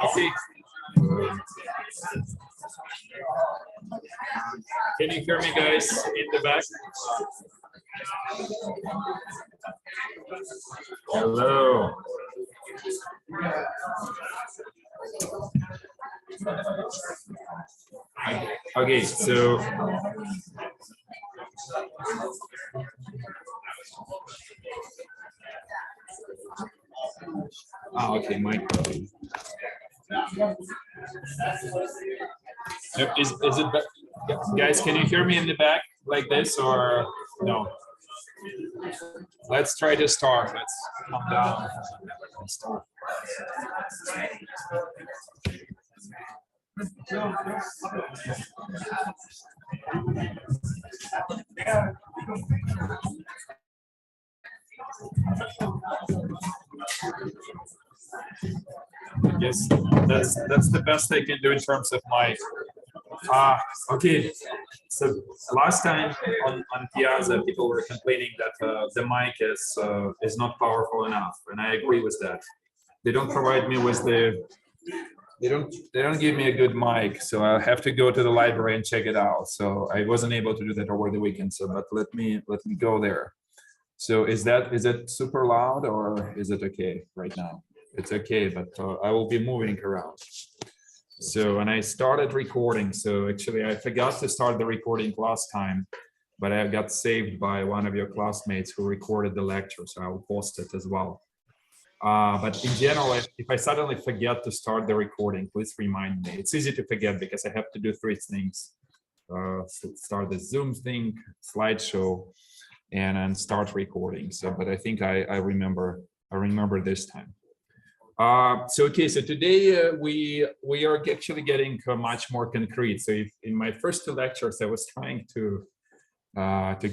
Okay. Can you hear me, guys, in the back? Hello. Okay, so okay, Mike. Is it guys? Can you hear me in the back like this or no? Let's try to start. Let's come down. Let's start. Yes, that's the best I can do in terms of my. Okay, so last time on Piazza, people were complaining that the mic is not powerful enough, and I agree with that. They don't provide me with they don't give me a good mic, so I'll have to go to the library and check it out. So I wasn't able to do that over the weekend. So, but let me go there. So is it super loud or is it okay right now? It's okay, but I will be moving around. So, and I started recording. So actually I forgot to start the recording last time, but I got saved by one of your classmates who recorded the lecture. So I will post it as well. But in general, if I suddenly forget to start the recording, please remind me. It's easy to forget because I have to do three things. Start the Zoom thing, slideshow, and then start recording. So, but I think I remember this time. So today we are actually getting much more concrete. So in my first two lectures, I was trying to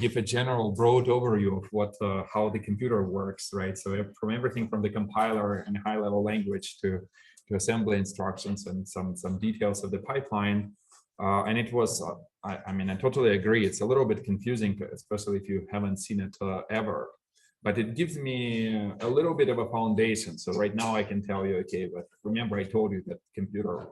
give a general broad overview of what how the computer works, right? So from everything from the compiler and high-level language to assembly instructions and some details of the pipeline. And it was, I mean, I totally agree. It's a little bit confusing, especially if you haven't seen it ever. But it gives me a little bit of a foundation. So right now I can tell you, okay, but remember I told you that computer,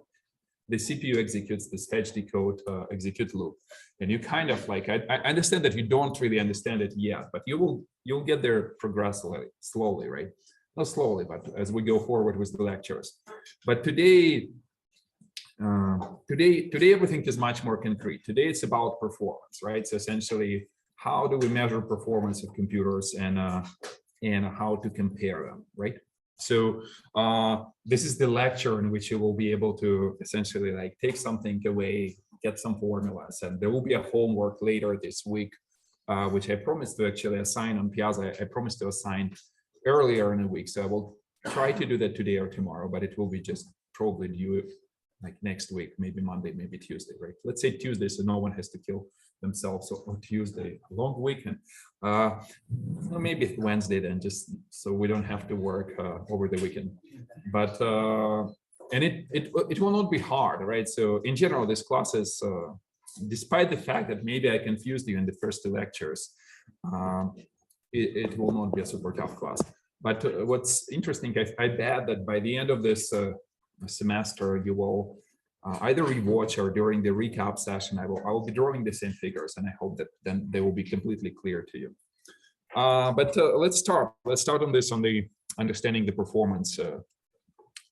the CPU executes this fetch decode execute loop. And you kind of like, I understand that you don't really understand it yet, but you'll get there progressively, slowly, right? Not slowly, but as we go forward with the lectures. But today everything is much more concrete. Today it's about performance, right? So essentially, how do we measure performance of computers and how to compare them, right? So this is the lecture in which you will be able to essentially like take something away, get some formulas, and there will be a homework later this week, which I promised to actually assign on Piazza. I promised to assign earlier in the week, so I will try to do that today or tomorrow, but it will be just probably due like next week, maybe Monday, maybe Tuesday, right? Let's say Tuesday, so no one has to kill themselves. So on Tuesday, long weekend, maybe Wednesday then, just so we don't have to work over the weekend. But and it will not be hard, right? So in general, this class is, despite the fact that maybe I confused you in the first two lectures, it will not be a super tough class. But what's interesting, I bet that by the end of this semester, you will either rewatch or during the recap session, I will be drawing the same figures, and I hope that then they will be completely clear to you. But let's start. Let's start on the understanding the performance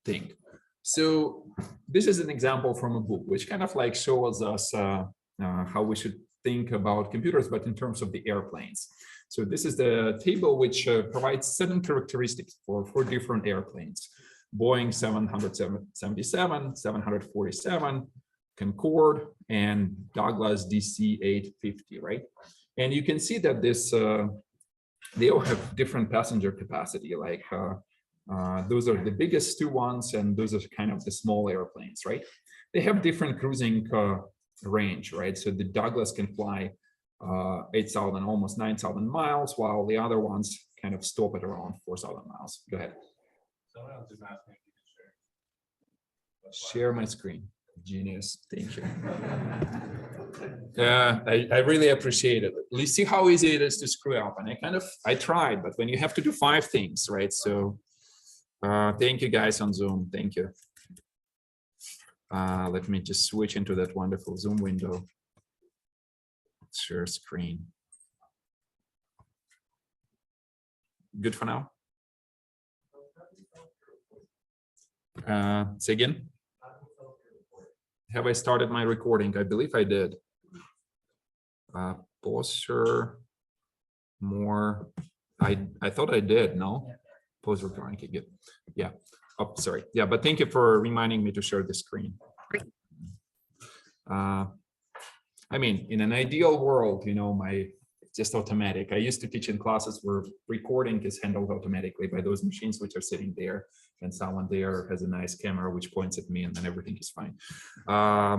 thing. So this is an example from a book, which kind of like shows us how we should think about computers, but in terms of the airplanes. So this is the table which provides 7 characteristics for 4 different airplanes: Boeing 777, 747, Concorde, and Douglas DC-850, right? And you can see that this they all have different passenger capacity. Like those are the biggest 2 ones, and those are kind of the small airplanes, right? They have different cruising range, right? So the Douglas can fly 8,000, almost 9,000 miles, while the other ones kind of stop at around 4,000 miles. Go ahead. Someone else is asking if you can Share my screen. Genius. Thank you. I really appreciate it. You see how easy it is to screw up. And I tried, but when you have to do 5 things, right? So thank you guys on Zoom. Thank you. Let me just switch into that wonderful Zoom window. Share screen. Good for now. Say again. Have I started my recording? I believe I did. Poster more. I thought I did. No. Pause recording. Okay, good. Yeah. Oh, sorry. Yeah, but thank you for reminding me to share the screen. I mean, in an ideal world, you know, it's just automatic. I used to teach in classes where recording is handled automatically by those machines which are sitting there, and someone there has a nice camera which points at me, and then everything is fine.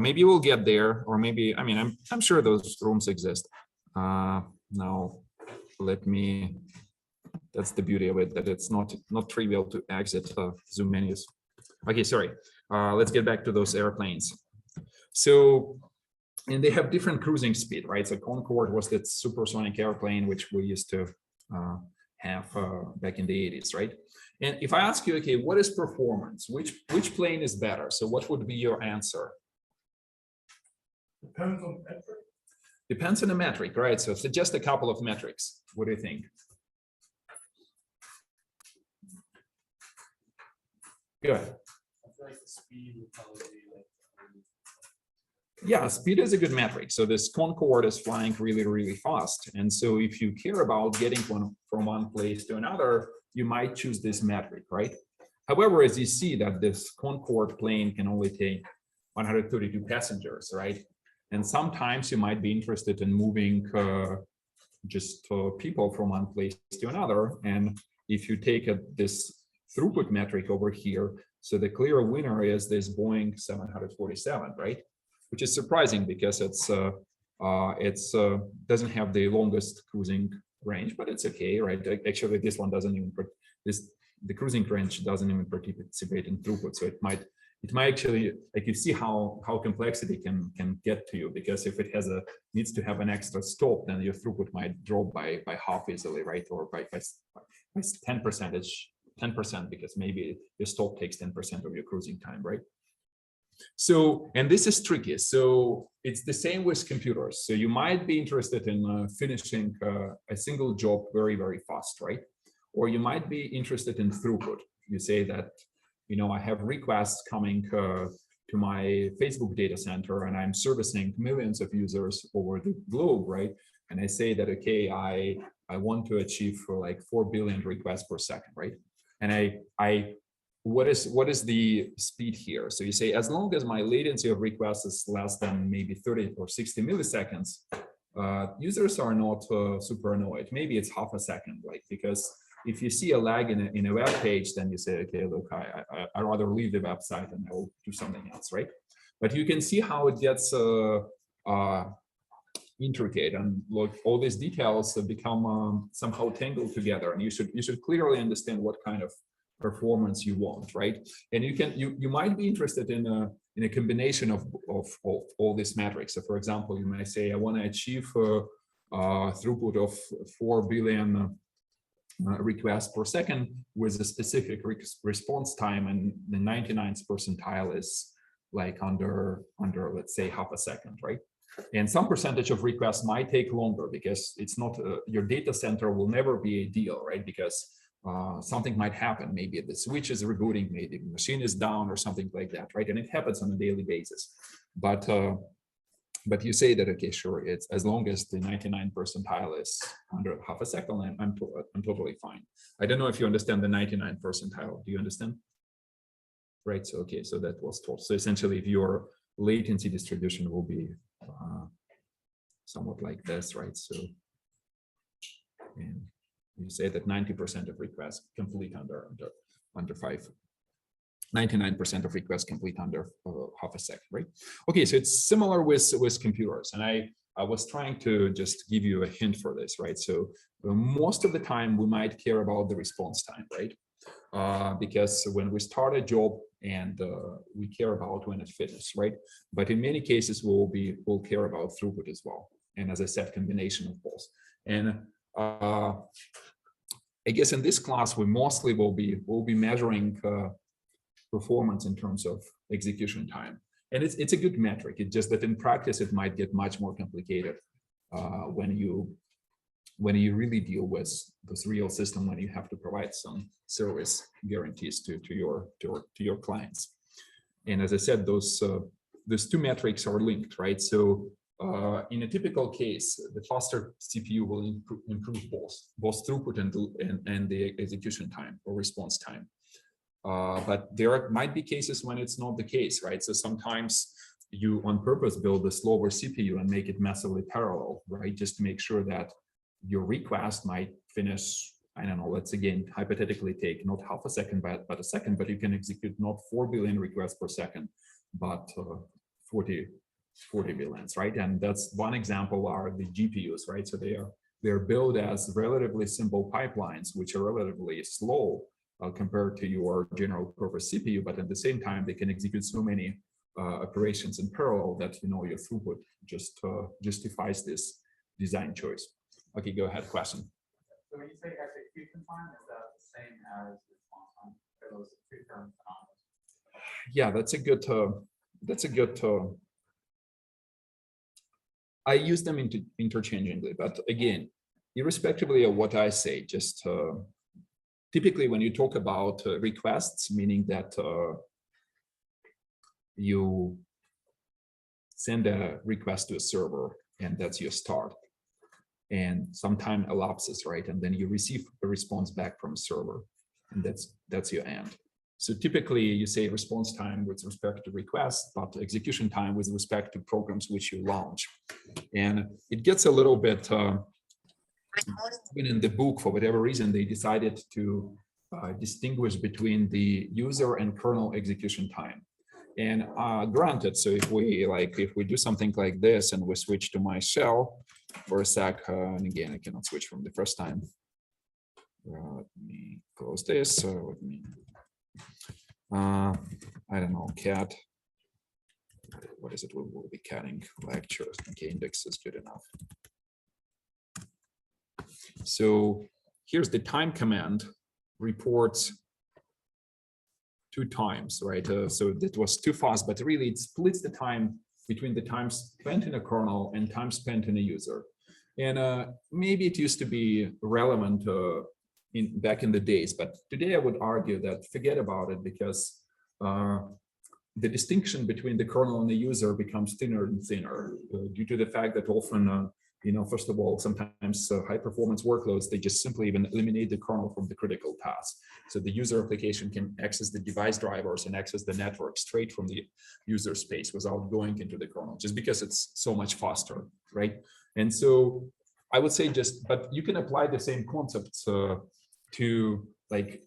Maybe we'll get there, or maybe, I mean, I'm sure those rooms exist. Now, let me. That's the beauty of it, that it's not trivial to exit Zoom menus. Okay, sorry. Let's get back to those airplanes. So, and they have different cruising speed, right? So Concorde was that supersonic airplane which we used to have back in the 80s, right? And if I ask you, okay, what is performance? Which plane is better? So what would be your answer? Depends on the metric. Depends on the metric, right? So suggest a couple of metrics. What do you think? Good. I feel like the speed would probably be like. Yeah, speed is a good metric. So this Concorde is flying really, really fast. And so if you care about getting from one place to another, you might choose this metric, right? However, as you see that this Concorde plane can only take 132 passengers, right? And sometimes you might be interested in moving just people from one place to another. And if you take this throughput metric over here, so the clear winner is this Boeing 747, right? Which is surprising because it's doesn't have the longest cruising range, but it's okay, right? Actually, this one doesn't even the cruising range doesn't even participate in throughput, so it might actually, like, you see how complexity can get to you, because if it needs to have an extra stop, then your throughput might drop by half easily, right? Or by 10%, because maybe your stop takes 10% of your cruising time, right? So, and this is tricky. So it's the same with computers. So you might be interested in finishing a single job very, very fast, right? Or you might be interested in throughput. You say that, you know, I have requests coming to my Facebook data center, and I'm servicing millions of users over the globe, right? And I say that, okay, I want to achieve for like 4 billion requests per second, right? And what is the speed here? So you say, as long as my latency of requests is less than maybe 30 or 60 milliseconds, users are not super annoyed. Maybe it's half a second, like, because if you see a lag in a web page, then you say, okay, look, I rather leave the website and I'll do something else, right? But you can see how it gets intricate, and look, all these details become somehow tangled together, and you should clearly understand what kind of performance you want, right? And you might be interested in a combination of all these metrics. So for example, you might say, I want to achieve throughput of 4 billion requests per second with a specific response time, and the 99th percentile is like under let's say half a second, right? And some percentage of requests might take longer, because it's not your data center will never be ideal, right? Because something might happen. Maybe the switch is rebooting, maybe the machine is down or something like that, right? And it happens on a daily basis. But you say that, okay, sure, it's as long as the 99th percentile is under half a second, I'm totally fine. I don't know if you understand the 99th percentile. Do you understand? Right. So okay, so that was told. So essentially, if your latency distribution will be somewhat like this, right? So, and you say that 90% of requests complete under 99% of requests complete under half a second, right? Okay, so it's similar with computers, and I was trying to just give you a hint for this, right? So most of the time we might care about the response time, right? Because when we start a job and we care about when it finishes, right? But in many cases, we'll care about throughput as well. And as I said, combination of both. And I guess in this class, we mostly will be measuring performance in terms of execution time. And it's a good metric. It's just that in practice, it might get much more complicated when you really deal with this real system, when you have to provide some service guarantees to your clients. And as I said, those two metrics are linked, right? So in a typical case, the faster CPU will improve both throughput and the execution time or response time. But there might be cases when it's not the case, right? So sometimes you on purpose build a slower CPU and make it massively parallel, right? Just to make sure that your request might finish, I don't know, let's again hypothetically take not half a second, but a second, but you can execute not 4 billion requests per second, but 40 billions, right? And that's one example are the GPUs, right? So they're built as relatively simple pipelines, which are relatively slow compared to your general purpose CPU, but at the same time, they can execute so many operations in parallel that, you know, your throughput just justifies this design choice. Okay, go ahead, question. So when you say execution time, is that the same as response time? Are those two terms synonymous? Yeah, that's a good. I use them interchangeably, but again, irrespectively of what I say, just typically when you talk about requests, meaning that you send a request to a server and that's your start. And some time elapses, right? And then you receive a response back from a server, and that's your end. So typically you say response time with respect to requests, but execution time with respect to programs which you launch. And it gets a little bit, even in the book, for whatever reason, they decided to distinguish between the user and kernel execution time. And granted, so if we do something like this and we switch to my shell for a sec, and again, I cannot switch from the first time. Let me close this. So let me, I don't know, cat. What is it? We'll be catting lectures. Okay, index is good enough. So here's the time command reports 2 times, right? So that was too fast, but really it splits the time between the time spent in a kernel and time spent in a user. And maybe it used to be relevant back in the days, but today I would argue that forget about it, because the distinction between the kernel and the user becomes thinner and thinner due to the fact that often, you know, first of all, sometimes high performance workloads, they just simply even eliminate the kernel from the critical path. So the user application can access the device drivers and access the network straight from the user space without going into the kernel, just because it's so much faster, right? And so I would say but you can apply the same concepts to, like,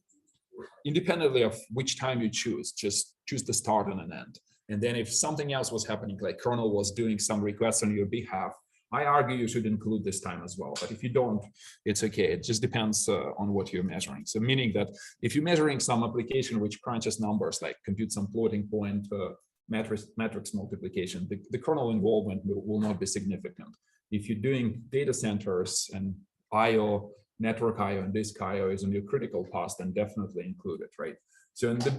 independently of which time you choose, just choose the start and an end. And then if something else was happening, like kernel was doing some requests on your behalf, I argue you should include this time as well. But if you don't, it's okay. It just depends on what you're measuring. So meaning that if you're measuring some application which crunches numbers, like compute some floating point matrix multiplication, the kernel involvement will not be significant. If you're doing data centers and IO, network IO and disk IO is on your critical path, then definitely include it, right? So in the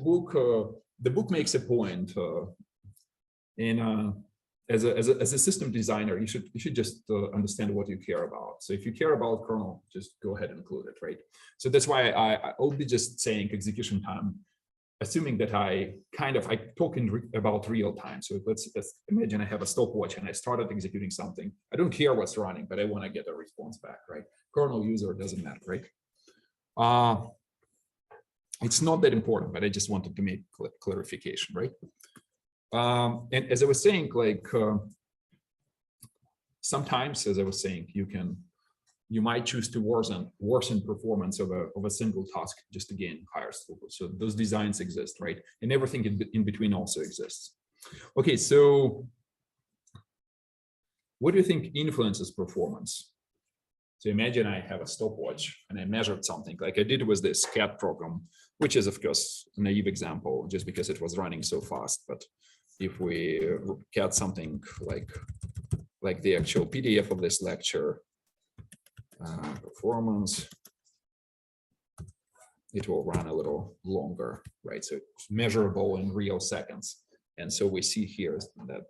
book makes a point as a system designer, you should just understand what you care about. So if you care about kernel, just go ahead and include it, right? So that's why I'll be just saying execution time, assuming that I talk about real time. So let's imagine I have a stopwatch and I started executing something. I don't care what's running, but I want to get a response back, right? Kernel user doesn't matter, right? It's not that important, but I just wanted to make clarification, right? And as I was saying, like sometimes, as I was saying, you might choose to worsen performance of a single task just to gain higher throughput. So those designs exist, right? And everything in between also exists. Okay, so what do you think influences performance? So imagine I have a stopwatch and I measured something like I did with this CAT program. which is of course a naive example just because it was running so fast. But if we get something like the actual PDF of this lecture, performance, it will run a little longer, right? So it's measurable in real seconds. And so we see here that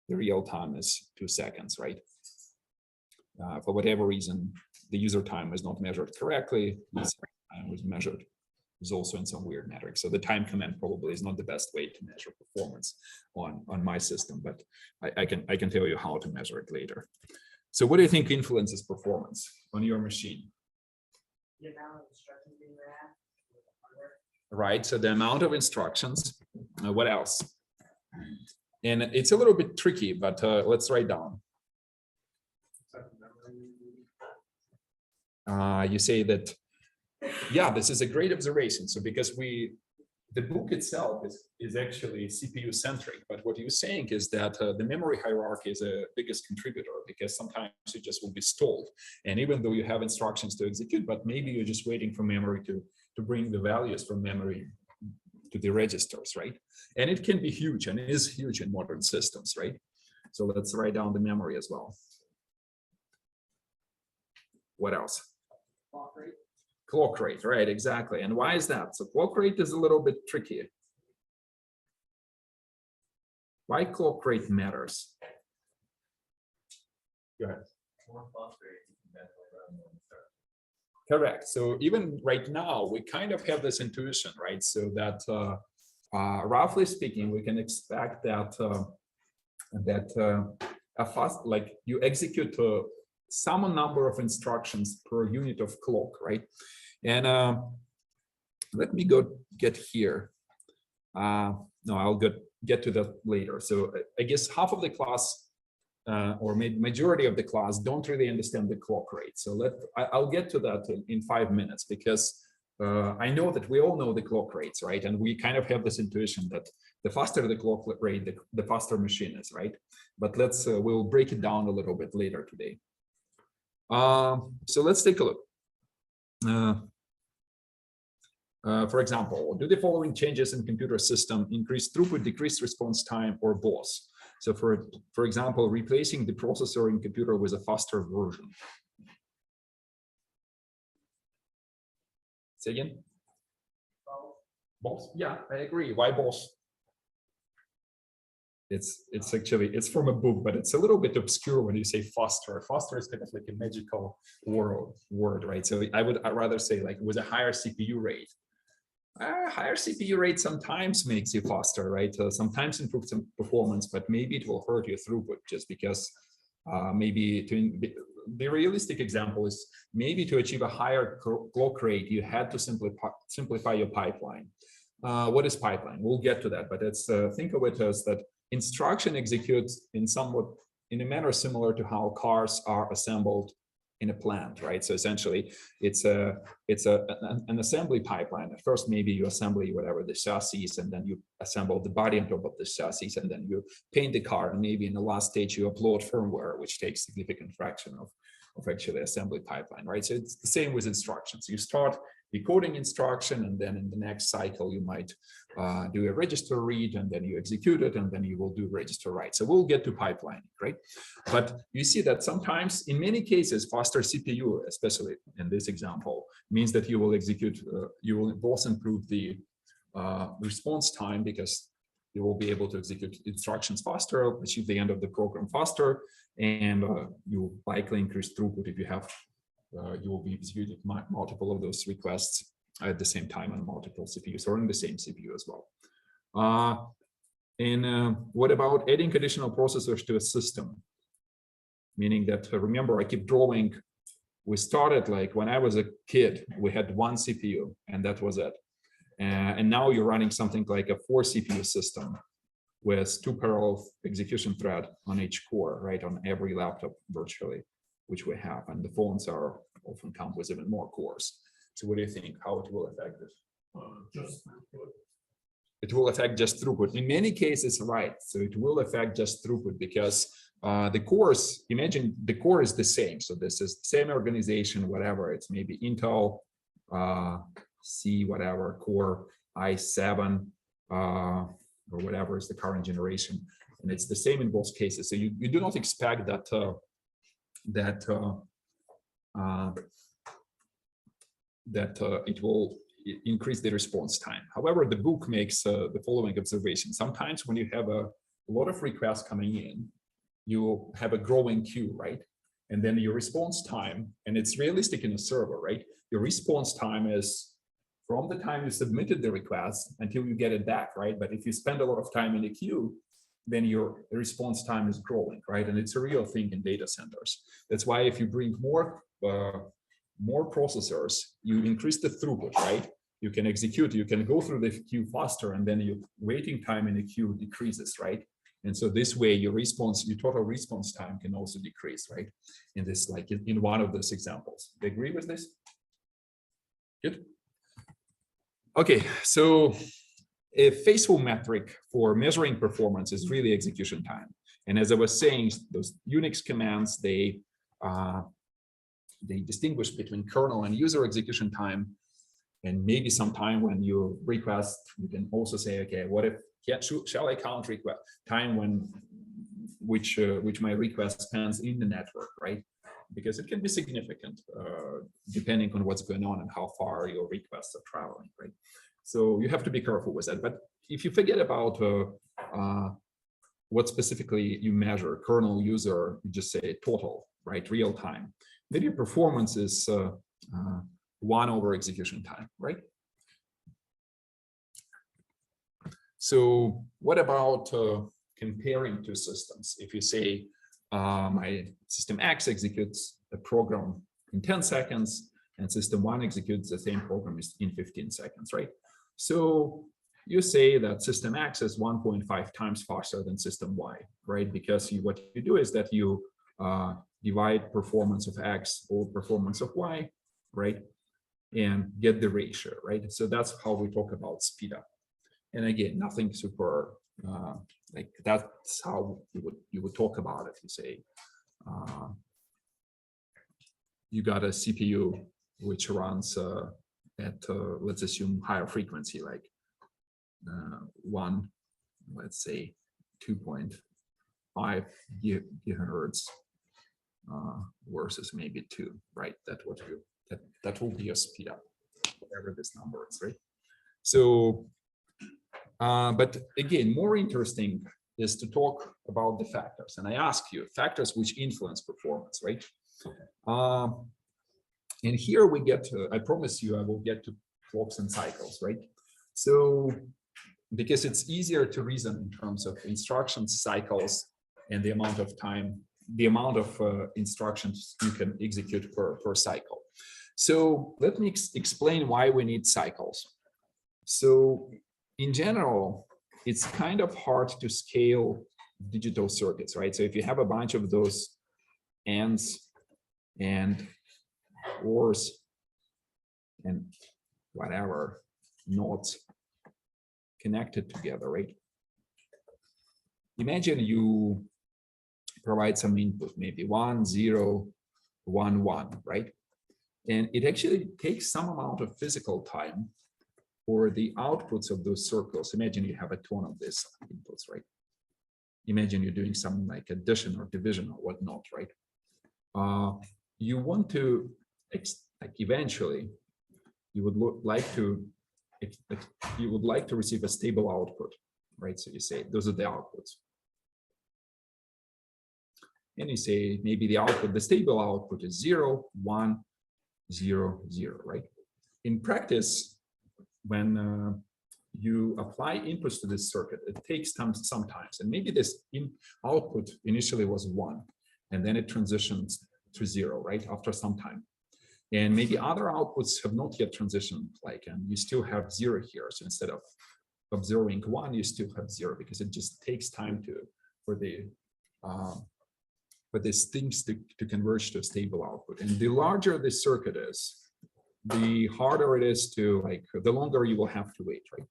the real time is 2 seconds, right? For whatever reason, the user time is not measured correctly. The time was measured is also in some weird metric. So the time command probably is not the best way to measure performance on my system, but I can tell you how to measure it later. So what do you think influences performance on your machine? The amount of instructions being ran with the hardware. Right, so the amount of instructions, what else? And it's a little bit tricky, but let's write down. You say that, yeah, this is a great observation. So because the book itself is actually CPU centric, but what you're saying is that the memory hierarchy is a biggest contributor, because sometimes it just will be stalled. And even though you have instructions to execute, but maybe you're just waiting for memory to bring the values from memory to the registers, right? And it can be huge, and it is huge in modern systems, right? So let's write down the memory as well. What else? Clock rate. Clock rate, right, exactly. And why is that? So clock rate is a little bit tricky. Why clock rate matters? Go ahead. Correct. So even right now, we kind of have this intuition, right? So that roughly speaking, we can expect that a fast, like you execute some number of instructions per unit of clock, right? And let me go get here. No, I'll get to that later. So I guess half of the class or maybe majority of the class don't really understand the clock rate. So I'll get to that in 5 minutes, because I know that we all know the clock rates, right? And we kind of have this intuition that the faster the clock rate, the faster machine is, right? But we'll break it down a little bit later today. So let's take a look. For example, do the following changes in computer system increase throughput, decrease response time, or both? So for example, replacing the processor in computer with a faster version. Say again? Both? Yeah, I agree. Why both? It's actually, it's from a book, but it's a little bit obscure when you say faster. Faster is kind of like a magical word, right? So I'd rather say like with a higher CPU rate. Higher CPU rate sometimes makes you faster, right? Sometimes improves some performance, but maybe it will hurt your throughput, just because the realistic example is maybe to achieve a higher clock rate, you had to simplify your pipeline. What is pipeline? We'll get to that, but it's think of it as that instruction executes in a manner similar to how cars are assembled in a plant, right? So essentially, it's an assembly pipeline. At first, maybe you assemble whatever the chassis, and then you assemble the body on top of the chassis, and then you paint the car, and maybe in the last stage you upload firmware, which takes significant fraction of actually assembly pipeline, right? So it's the same with instructions. You start decoding instruction, and then in the next cycle you might do a register read, and then you execute it, and then you will do register write. So we'll get to pipeline, right? But you see that sometimes, in many cases, faster CPU, especially in this example, means that you will execute, you will both improve the response time, because you will be able to execute instructions faster, achieve the end of the program faster, and you will likely increase throughput if you have you will be executing multiple of those requests at the same time on multiple CPUs, or in the same CPU as well. And what about adding additional processors to a system? Meaning that, remember, I keep drawing, we started like when I was a kid, we had one CPU and that was it. And now you're running something like a 4 CPU system with 2 parallel execution thread on each core, right? On every laptop virtually, which we have, and the phones are often come with even more cores. So what do you think, how it will affect this? Just throughput. It will affect just throughput. In many cases, right. So it will affect just throughput, because the cores, imagine the core is the same. So this is the same organization, whatever. It's maybe Intel C whatever core i7 or whatever is the current generation, and it's the same in both cases. So you do not expect that it will increase the response time. However, the book makes the following observation. Sometimes when you have a lot of requests coming in, you have a growing queue, right? And then your response time, and it's realistic in a server, right? Your response time is from the time you submitted the request until you get it back, right? But if you spend a lot of time in the queue, then your response time is growing, right? And it's a real thing in data centers. That's why if you bring more processors, you increase the throughput, right? You can execute, you can go through the queue faster, and then your waiting time in the queue decreases, right? And so this way your total response time can also decrease, right? In this, like in one of those examples. Do you agree with this? Good. Okay, so a faithful metric for measuring performance is really execution time. And as I was saying, those Unix commands, they distinguish between kernel and user execution time. And maybe sometime when you request, you can also say, okay, what if shall I count request time which my request spends in the network, right? Because it can be significant depending on what's going on and how far your requests are traveling, right? So you have to be careful with that. But if you forget about what specifically you measure, kernel, user, you just say total, right? Real time. Then your performance is 1 over execution time, right? So what about comparing two systems? If you say my system X executes a program in 10 seconds and system 1 executes the same program in 15 seconds, right? So you say that system X is 1.5 times faster than system Y, right? Because what you do is that you divide performance of X over performance of Y, right? And get the ratio, right? So that's how we talk about speed up. And again, nothing super like that's how you would talk about it. You say you got a CPU which runs at let's assume higher frequency, like let's say 2.5 gigahertz versus maybe 2, right? That will be your speed up, whatever this number is, right? So, but again, more interesting is to talk about the factors. And I ask you factors which influence performance, right? And here we get to, I promise you, I will get to clocks and cycles, right? So, because it's easier to reason in terms of instruction cycles and the amount of time, the amount of instructions you can execute per cycle. So let me explain why we need cycles. So in general, it's kind of hard to scale digital circuits, right? So if you have a bunch of those ands and ors and whatever nodes connected together, right? Imagine you provide some input, maybe 1, 0, 1, 1, right? And it actually takes some amount of physical time for the outputs of those circles. Imagine you have a ton of these inputs, right? Imagine you're doing something like addition or division or whatnot, right? You want to, like eventually, you would like to receive a stable output, right? So you say, those are the outputs. And you say, maybe the output, the stable output is 0, 1, 0, 0, right? In practice, when you apply inputs to this circuit, it takes time sometimes. And maybe this output initially was 1, and then it transitions to 0, right? After some time. And maybe other outputs have not yet transitioned, like, and you still have 0 here. So instead of observing 1, you still have 0, because it just takes time for these things to converge to a stable output. And the larger the circuit is, the harder it is to, like, the longer you will have to wait, right?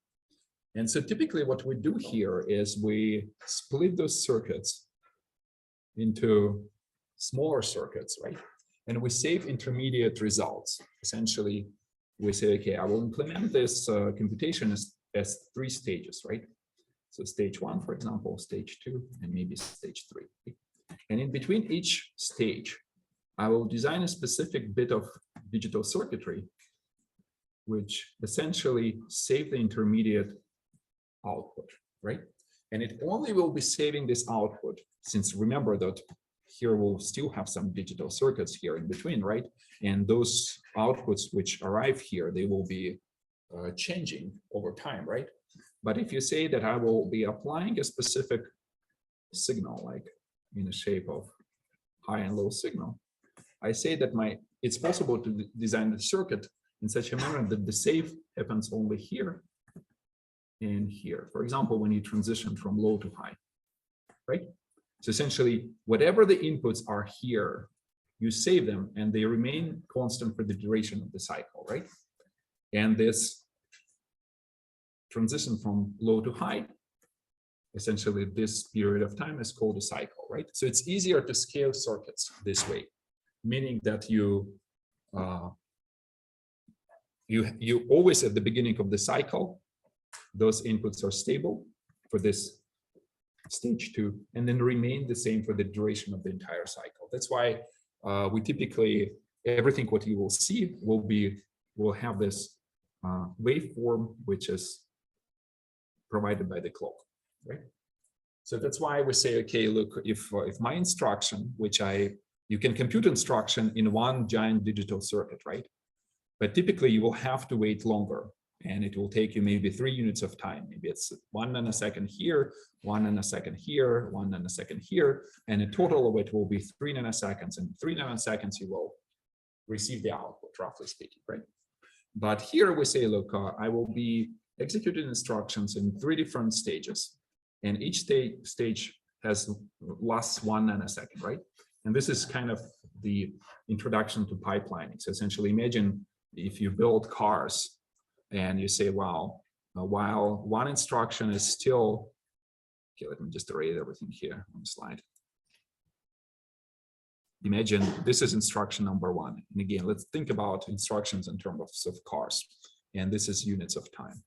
And so typically what we do here is we split those circuits into smaller circuits, right? And we save intermediate results, essentially we say, okay, I will implement this computation as 3 stages, right? So stage 1, for example, stage 2, and maybe stage 3. And in between each stage, I will design a specific bit of digital circuitry, which essentially save the intermediate output, right? And it only will be saving this output, since remember that here we'll still have some digital circuits here in between, right? And those outputs which arrive here, they will be changing over time, right? But if you say that I will be applying a specific signal, like in the shape of high and low signal, I say that it's possible to design the circuit in such a manner that the save happens only here and here. For example, when you transition from low to high, right? So essentially, whatever the inputs are here, you save them and they remain constant for the duration of the cycle, right? And this transition from low to high, essentially this period of time is called a cycle, right? So it's easier to scale circuits this way, meaning that you always at the beginning of the cycle, those inputs are stable for this stage 2, and then remain the same for the duration of the entire cycle. That's why we typically, everything what you will see will have this waveform, which is provided by the clock, right? So that's why we say, okay, look, if my instruction, you can compute instruction in one giant digital circuit, right? But typically you will have to wait longer, and it will take you maybe 3 units of time. Maybe it's 1 nanosecond here, 1 nanosecond here, 1 nanosecond here, and a total of it will be 3 nanoseconds. And 3 nanoseconds you will receive the output, roughly speaking, right? But here we say, look, I will be executing instructions in 3 different stages, and each stage lasts 1 nanosecond, right? And this is kind of the introduction to pipelining. So essentially, imagine if you build cars and you say, wow, while one instruction is still, okay, let me just erase everything here on the slide. Imagine this is instruction number 1. And again, let's think about instructions in terms of cars. And this is units of time.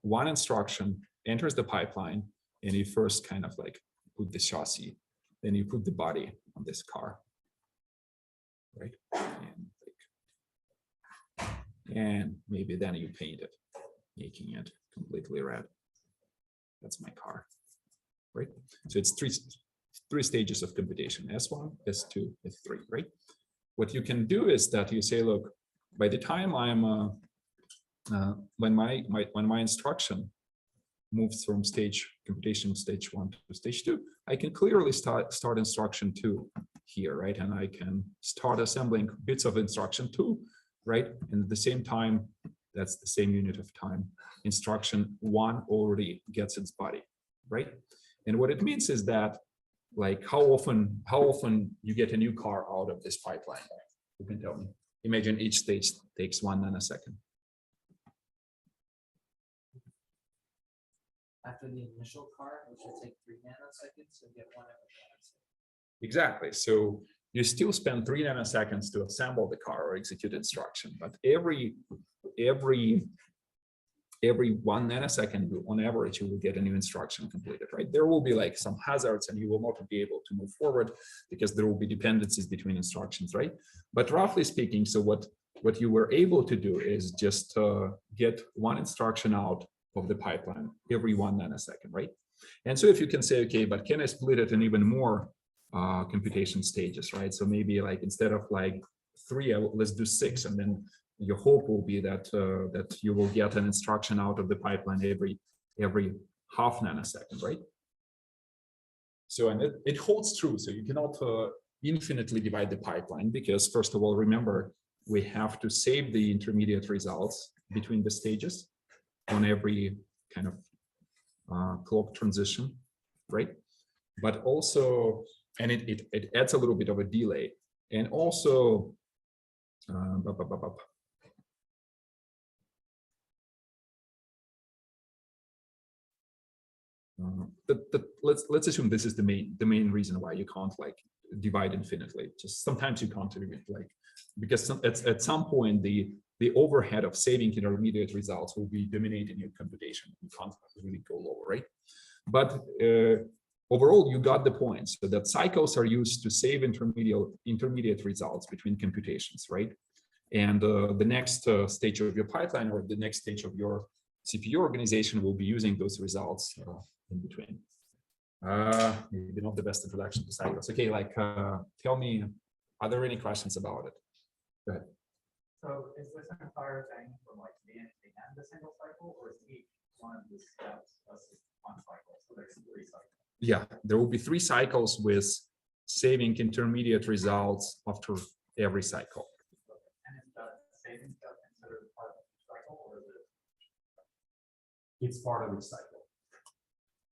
One instruction enters the pipeline, and you first kind of like put the chassis, then you put the body on this car, right? And maybe then you paint it, making it completely red. That's my car, right? So it's three stages of computation: S1, S2, S3, right? What you can do is that you say, look, by the time I'm when my instruction moves from computation stage 1 to stage 2, I can clearly start instruction 2 here, right? And I can start assembling bits of instruction 2, right? And at the same time, that's the same unit of time, instruction 1 already gets its body, right? And what it means is that, like, how often you get a new car out of this pipeline? You can tell me. Imagine each stage takes 1 nanosecond. After the initial car, which will take 3 nanoseconds, so get 1 every nanosecond. Exactly. So you still spend 3 nanoseconds to assemble the car or execute instruction, but every 1 nanosecond, on average, you will get a new instruction completed, right? There will be like some hazards, and you will not be able to move forward because there will be dependencies between instructions, right? But roughly speaking, so what you were able to do is just get 1 instruction out of the pipeline every 1 nanosecond, right? And so if you can say, okay, but can I split it in even more computation stages, right? So maybe like instead of like 3, let's do 6, and then your hope will be that that you will get an instruction out of the pipeline every half nanosecond, right? So, and it holds true. So you cannot infinitely divide the pipeline, because first of all, remember, we have to save the intermediate results between the stages on every kind of clock transition, right? But also, and it adds a little bit of a delay, and also let's assume this is the main reason why you can't like divide infinitely. Just sometimes you can't do it, like, because at some point the the overhead of saving intermediate results will be dominating your computation. You can't really go lower, right? But overall, you got the point. So that cycles are used to save intermediate results between computations, right? And the next stage of your pipeline or the next stage of your CPU organization will be using those results in between. Maybe not the best introduction to cycles. Okay, like tell me, are there any questions about it? Go ahead. So is this entire thing from like the end to the end a single cycle, or is each one of the steps one cycle? So there's 3 cycles. Yeah, there will be 3 cycles with saving intermediate results after every cycle. And is the saving step considered part of the cycle, or is it? It's part of the cycle.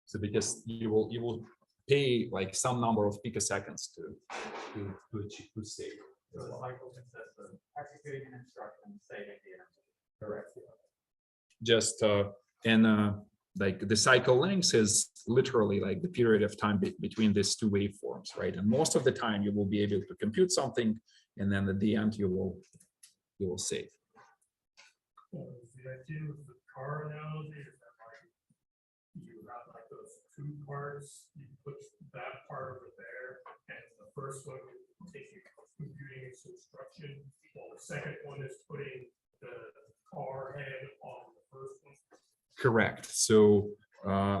So because you will pay like some number of picoseconds to save. So the cycle consists of executing an instruction, saving the intermediate. Correct. Just like the cycle length is literally like the period of time between these 2 waveforms, right? And most of the time you will be able to compute something, and then at the end you will save. The idea with the car analogy is that like you have like those 2 parts, you put that part over there, and the first one is taking computing its instruction, while the second one is putting the car head on the first one. Correct. So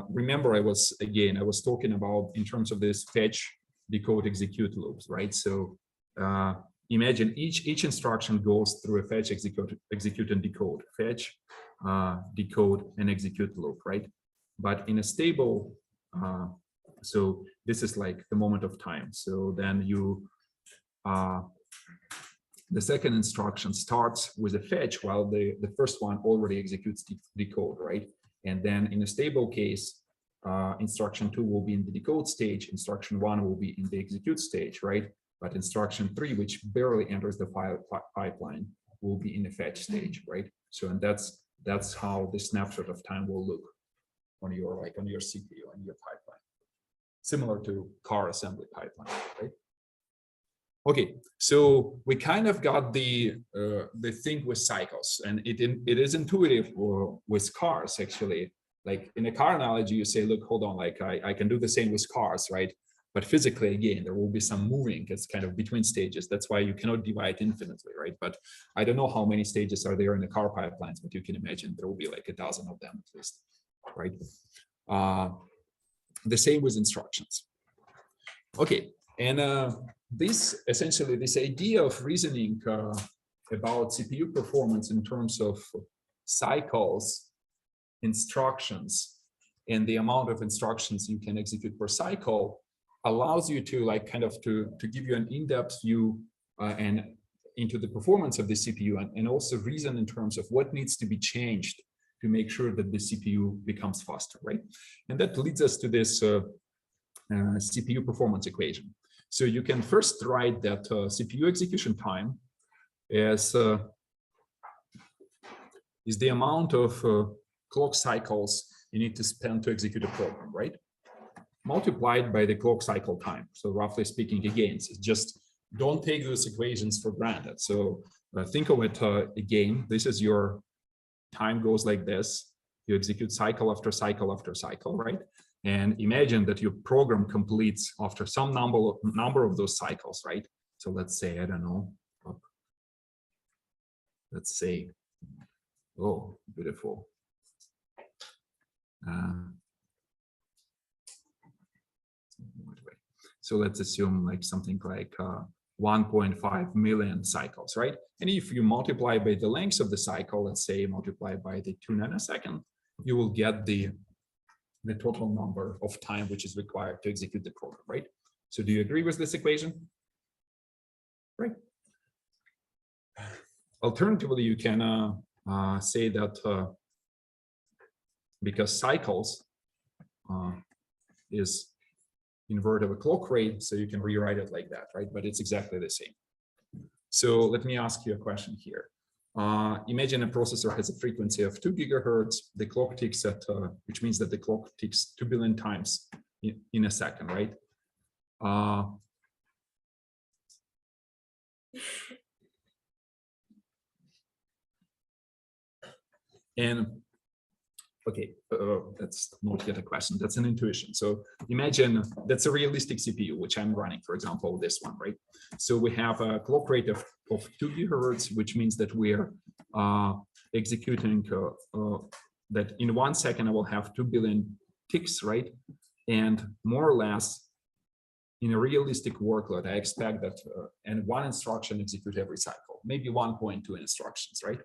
remember, I was talking about in terms of this fetch, decode, execute loops, right? So imagine each instruction goes through a fetch, execute, and decode. Fetch, decode, and execute loop, right? But in a stable, so this is like the moment of time. So then the second instruction starts with a fetch while the first one already executes decode, right? And then in a stable case, instruction 2 will be in the decode stage, instruction 1 will be in the execute stage, right? But instruction 3, which barely enters the pipeline, will be in the fetch stage, right? So and that's how the snapshot of time will look on your CPU and your pipeline, similar to car assembly pipeline, right? Okay, so we kind of got the thing with cycles, and it is intuitive with cars actually. Like in a car analogy, you say, look, hold on, like I can do the same with cars, right? But physically, again, there will be some moving. It's kind of between stages. That's why you cannot divide infinitely, right? But I don't know how many stages are there in the car pipelines, but you can imagine there will be like 1,000 of them at least, right? The same with instructions. Okay, and this idea of reasoning about CPU performance in terms of cycles, instructions, and the amount of instructions you can execute per cycle allows you to like kind of to give you an in-depth view and into the performance of the CPU, and also reason in terms of what needs to be changed to make sure that the CPU becomes faster, right? And that leads us to this CPU performance equation. So you can first write that CPU execution time is the amount of clock cycles you need to spend to execute a program, right? Multiplied by the clock cycle time. So roughly speaking, again, it's just don't take those equations for granted. So think of it again, this is your time goes like this. You execute cycle after cycle after cycle, right? And imagine that your program completes after some number of those cycles, right? So let's say, I don't know, let's say, oh, beautiful. So let's assume like something like 1.5 million cycles, right? And if you multiply by the length of the cycle, let's say multiply by the 2 nanoseconds, you will get the total number of time which is required to execute the program, right? So do you agree with this equation? Right. Alternatively, you can say that because cycles is invert of a clock rate, so you can rewrite it like that, right? But it's exactly the same. So let me ask you a question here. Imagine a processor has a frequency of 2 gigahertz. The clock ticks at, which means that the clock ticks 2 billion times in a second, right? And okay, that's not yet a question. That's an intuition. So imagine that's a realistic CPU, which I'm running, for example, this one, right? So we have a clock rate of 2 gigahertz, which means that we're executing that in 1 second, I will have 2 billion ticks, right? And more or less, in a realistic workload, I expect that and one instruction execute every cycle, maybe 1.2 instructions, right?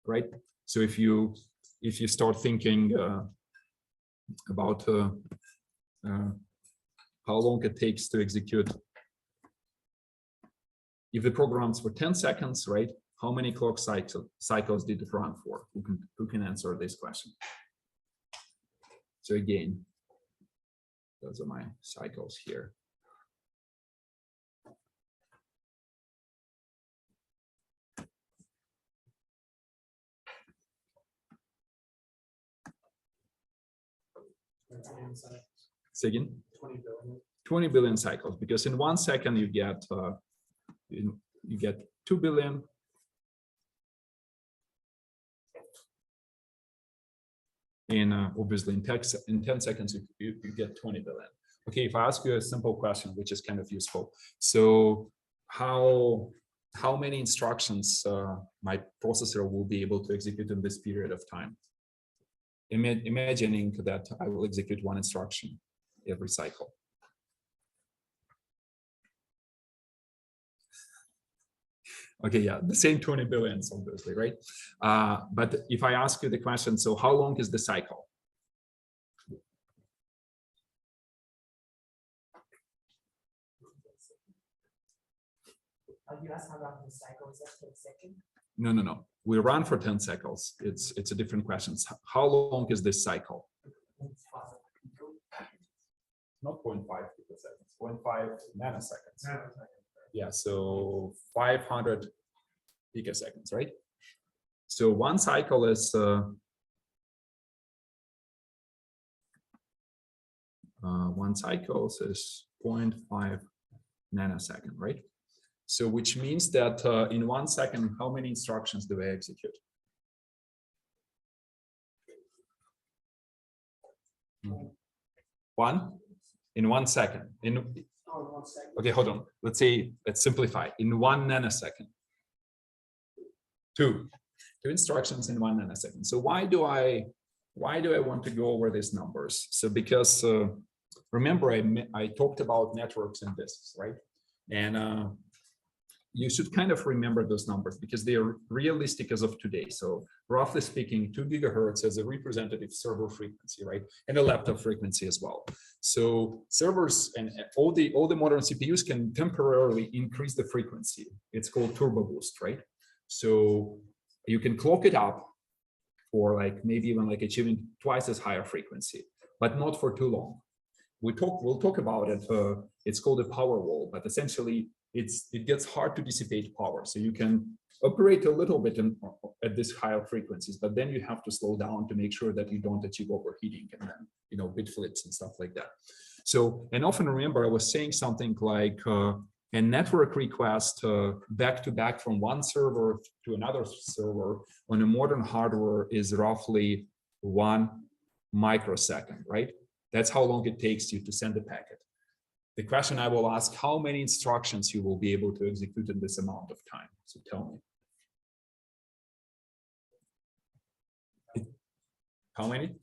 Right. So if you start thinking about how long it takes to execute, if the program's for 10 seconds, right? How many clock cycles did it run for? Who can answer this question? So again, those are my cycles here. Say again? 20 billion. 20 billion cycles, because in 1 second you get 2 billion. In obviously in 10 seconds you get 20 billion. Okay, if I ask you a simple question, which is kind of useful. So how many instructions my processor will be able to execute in this period of time? Imagining that I will execute one instruction every cycle. Okay, yeah, the same 20 billions, obviously, right? But if I ask you the question, so how long is the cycle? You asked how long the cycle is, 10 seconds? No. We run for 10 cycles. It's a different question. How long is this cycle? Not 0.5 picoseconds, 0.5 nanoseconds. Yeah, so 500 picoseconds, right? So one cycle is 0.5 nanosecond, right? So which means that in 1 second, how many instructions do I execute? One in 1 second. Okay, hold on. Let's simplify. In 1 nanosecond. Two instructions in 1 nanosecond. So why do I want to go over these numbers? So because remember I talked about networks and disks, right? And you should kind of remember those numbers because they are realistic as of today. So roughly speaking, 2 gigahertz as a representative server frequency, right? And a laptop frequency as well. So servers and all the modern CPUs can temporarily increase the frequency. It's called turbo boost, right? So you can clock it up for like maybe even like achieving twice as higher frequency, but not for too long. We'll talk about it. It's called a power wall, but essentially it gets hard to dissipate power. So you can operate a little bit at this higher frequencies, but then you have to slow down to make sure that you don't achieve overheating and then, bit flips and stuff like that. So, and often remember, I was saying something like a network request back to back from one server to another server on a modern hardware is roughly 1 microsecond, right? That's how long it takes you to send a packet. The question I will ask, how many instructions you will be able to execute in this amount of time? So tell me. How many?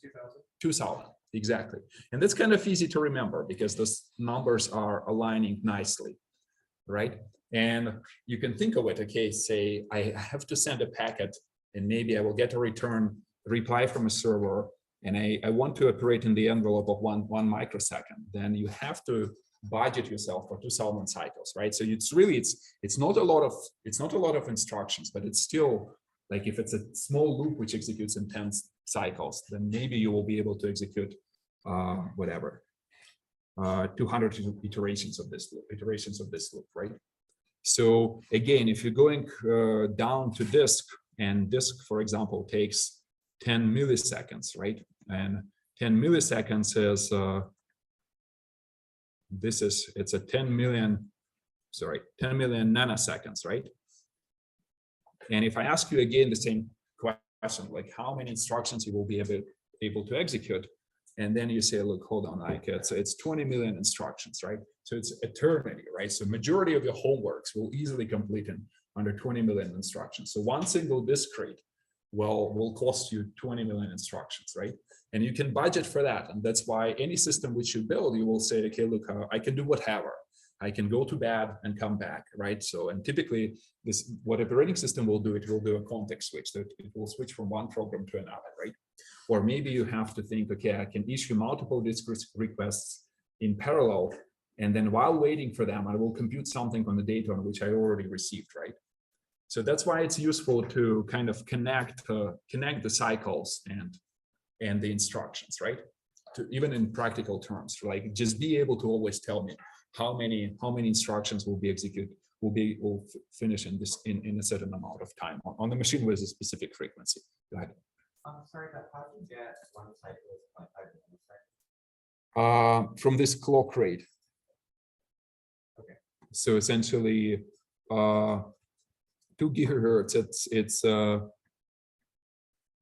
2,000, exactly. And that's kind of easy to remember because those numbers are aligning nicely, right? And you can think of it, okay, say I have to send a packet and maybe I will get a reply from a server and I want to operate in the envelope of one microsecond. Then you have to budget yourself for 2,000 cycles, right? So it's not a lot of instructions, but it's still like if it's a small loop which executes in 10 cycles, then maybe you will be able to execute 200 iterations of this loop, right? So again, if you're going down to disk, and disk, for example, takes 10 milliseconds, right? And 10 milliseconds is it's a 10 million nanoseconds, right? And if I ask you again the same question, like how many instructions you will be able to execute. And then you say, look, hold on, like it's 20 million instructions, right? So it's eternity, right? So majority of your homeworks will easily complete in under 20 million instructions. So one single discrete will cost you 20 million instructions, right? And you can budget for that. And that's why any system which you build, you will say, okay, look, I can do whatever. I can go to bed and come back, right? So, and typically this, what operating system will do, it will do a context switch. So it will switch from one program to another, right? Or maybe you have to think, okay, I can issue multiple discrete requests in parallel. And then while waiting for them, I will compute something on the data on which I already received, right? So that's why it's useful to kind of connect the cycles and the instructions, right? To even in practical terms, like just be able to always tell me how many instructions will be executed, will finish in this in a certain amount of time on the machine with a specific frequency. Go ahead. I'm sorry, but how do you get one cycle is 0.5 milliseconds? From this clock rate. Okay. So essentially, 2 gigahertz. It's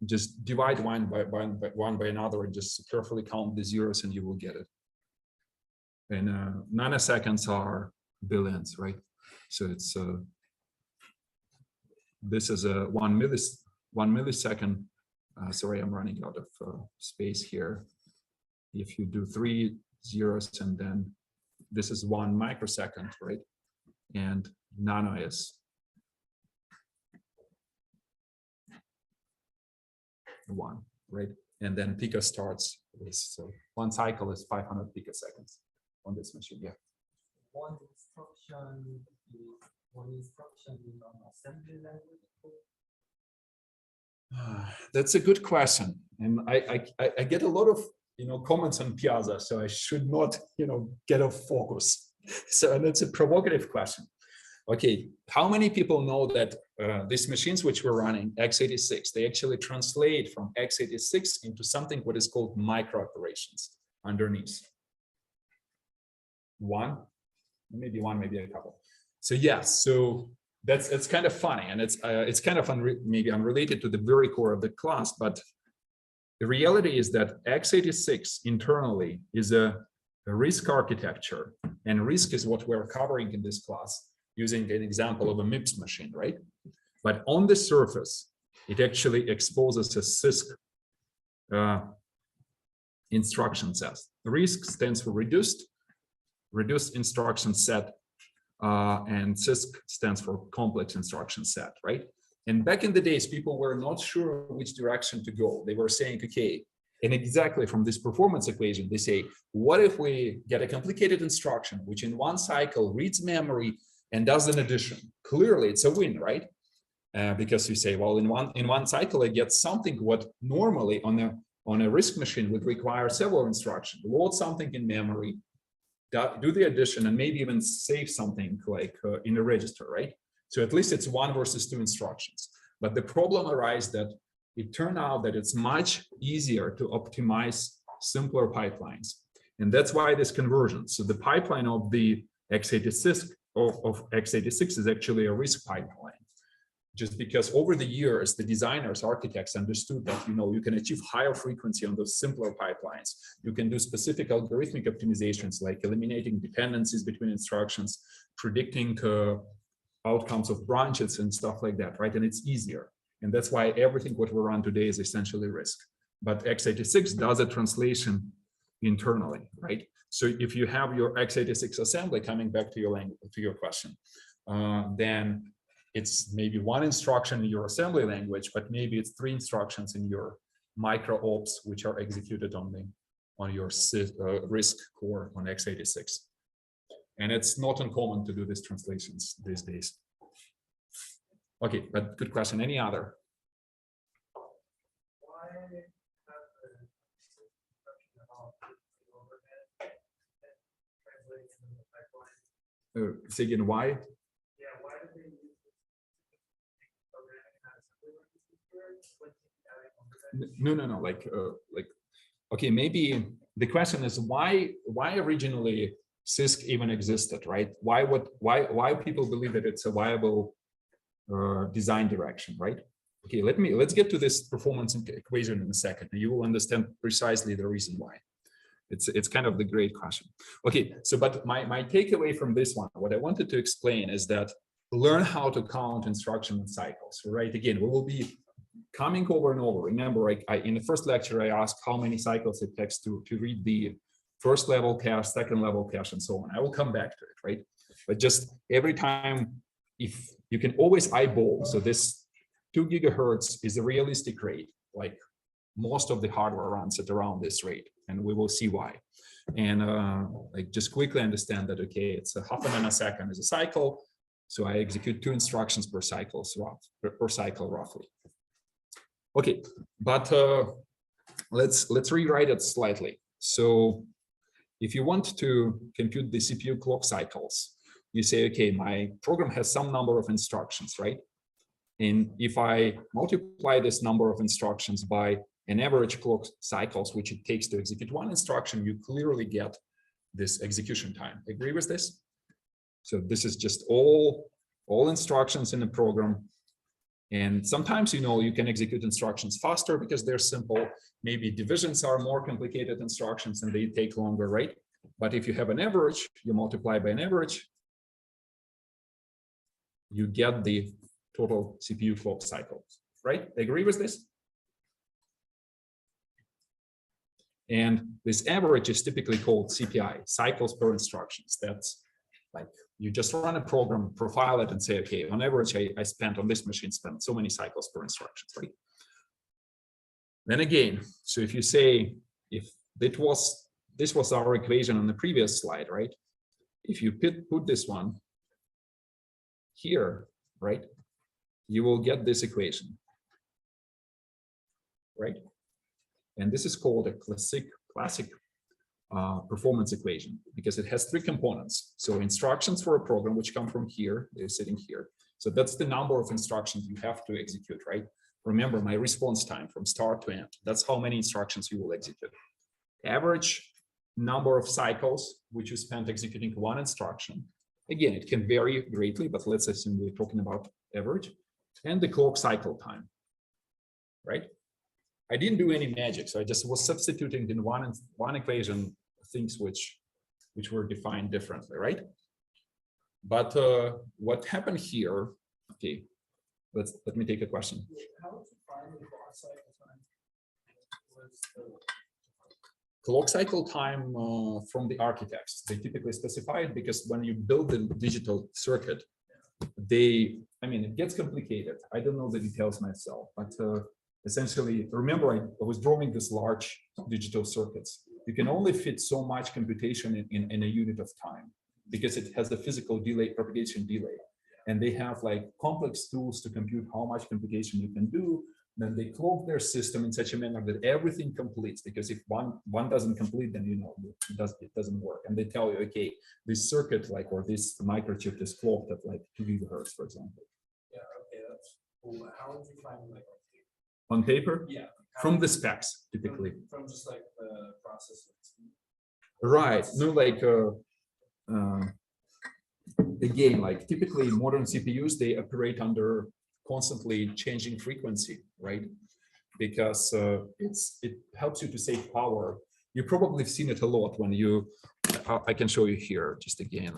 just divide one by another and just carefully count the zeros, and you will get it. And nanoseconds are billions, right? So it's this is a 1 millisecond. Sorry, I'm running out of space here. If you do 3 zeros and then this is 1 microsecond, right? And nano is 1, right? And then pico starts with, so 1 cycle is 500 picoseconds on this machine. Yeah. One instruction in an assembly language. That's a good question, and I get a lot of comments on Piazza, so I should not get off focus. So that's a provocative question. Okay, how many people know that these machines which we're running, x86, they actually translate from x86 into something what is called micro operations underneath? One, maybe a couple. So yes, so it's kind of funny, and it's kind of maybe unrelated to the very core of the class, but the reality is that x86 internally is a RISC architecture, and RISC is what we're covering in this class using an example of a MIPS machine, right? But on the surface, it actually exposes a CISC instruction set. RISC stands for reduced instruction set, and CISC stands for complex instruction set, right? And back in the days, people were not sure which direction to go. They were saying, okay, and exactly from this performance equation, they say, what if we get a complicated instruction, which in one cycle reads memory and does an addition? Clearly, it's a win, right? Because you say, well, in one cycle, I get something what normally on a RISC machine would require several instructions. Load something in memory, do the addition, and maybe even save something like in a register, right? So at least it's 1 versus 2 instructions. But the problem arises that it turned out that it's much easier to optimize simpler pipelines. And that's why this conversion. So the pipeline of the x86 of x86 is actually a RISC pipeline. Just because over the years, the designers, architects understood that, you can achieve higher frequency on those simpler pipelines. You can do specific algorithmic optimizations like eliminating dependencies between instructions, predicting outcomes of branches and stuff like that, right? And it's easier. And that's why everything what we run today is essentially RISC. But x86 does a translation internally, right? So if you have your x86 assembly, coming back to your question, then it's maybe 1 instruction in your assembly language, but maybe it's 3 instructions in your micro ops, which are executed on your RISC core on x86. And it's not uncommon to do these translations these days. Okay, but good question. Any other? Say again, why? Yeah, why do they use programming? No. Like, okay, maybe the question is why originally CISC even existed, right? Why people believe that it's a viable design direction, right? Okay, let's get to this performance equation in a second. You will understand precisely the reason why. It's kind of the great question. Okay, so but my takeaway from this one, what I wanted to explain is that learn how to count instruction cycles, right? Again, we will be coming over and over. Remember, in the first lecture, I asked how many cycles it takes to read the first level cache, second level cache, and so on. I will come back to it, right? But just every time, if you can always eyeball, so this 2 gigahertz is a realistic rate, like most of the hardware runs at around this rate, and we will see why. And like just quickly understand that, okay, it's a half a nanosecond is a cycle, so I execute 2 instructions per cycle, so per cycle roughly. Okay, but let's rewrite it slightly. So if you want to compute the CPU clock cycles, you say, okay, my program has some number of instructions, right? And if I multiply this number of instructions by an average clock cycles, which it takes to execute one instruction, you clearly get this execution time. Agree with this? So this is just all instructions in the program. And sometimes, you can execute instructions faster because they're simple. Maybe divisions are more complicated instructions and they take longer, right? But if you have an average, you multiply by an average, you get the total CPU clock cycles, right? Agree with this? And this average is typically called CPI, cycles per instructions. That's like you just run a program, profile it, and say, okay, on average, I spent on this machine spent so many cycles per instructions, right? Then again, so if you say, if this was our equation on the previous slide, right? If you put this one here, right, you will get this equation, right? And this is called a classic performance equation because it has 3 components. So instructions for a program, which come from here, they're sitting here. So that's the number of instructions you have to execute, right? Remember my response time from start to end. That's how many instructions you will execute. Average number of cycles which you spend executing one instruction. Again, it can vary greatly, but let's assume we're talking about average. And the clock cycle time, right? I didn't do any magic, so I just was substituting in one equation things which were defined differently, right? But what happened here? Okay, let me take a question. How would you find the clock cycle time? What's the Clock cycle time from the architects, they typically specify it because when you build the digital circuit, it gets complicated. I don't know the details myself, but essentially, remember I was drawing this large digital circuits. You can only fit so much computation in a unit of time because it has a physical delay, propagation delay. And they have like complex tools to compute how much computation you can do. Then they clock their system in such a manner that everything completes, because if one doesn't complete, then it doesn't work. And they tell you, okay, this circuit or this microchip is clocked at like 2 gigahertz, for example. Yeah, okay, that's cool. How would you find On paper? Yeah. From the specs, typically. From just like the process. Right. No, again, like typically modern CPUs, they operate under constantly changing frequency, right? Because it helps you to save power. You probably have seen it a lot when you, I can show you here, just again,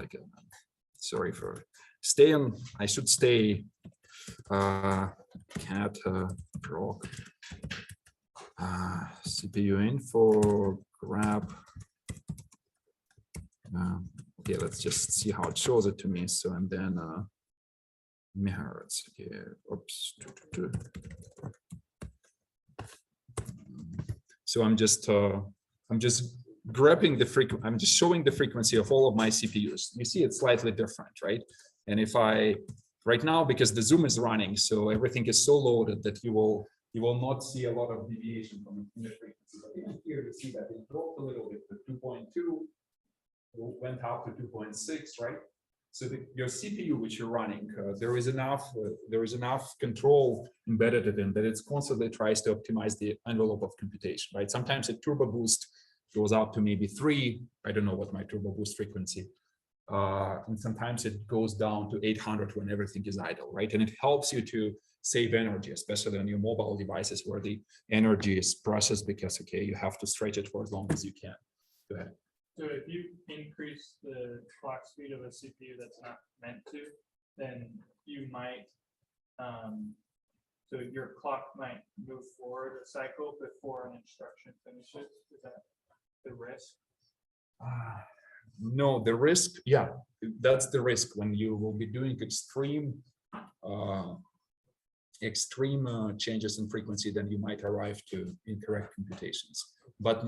sorry for I should stay cat proc CPU info grab. Okay, let's just see how it shows it to me. So, and then megahertz. Okay, oops. So I'm just grabbing the frequency. I'm just showing the frequency of all of my CPUs. You see, it's slightly different, right? And if right now, because the Zoom is running, so everything is so loaded that you will not see a lot of deviation from the frequency. But even here, you see that it dropped a little bit to 2.2. Went up to 2.6, right? So your CPU, which you're running, there is enough control embedded in that it constantly tries to optimize the envelope of computation, right? Sometimes a turbo boost goes up to maybe 3. I don't know what my turbo boost frequency, and sometimes it goes down to 800 when everything is idle, right? And it helps you to save energy, especially on your mobile devices where the energy is precious because, okay, you have to stretch it for as long as you can. Go ahead. So if you increase the clock speed of a CPU that's not meant to, then you might, so your clock might move forward a cycle before an instruction finishes. Is that the risk? No, the risk, yeah, that's the risk when you will be doing extreme changes in frequency, then you might arrive to incorrect computations. But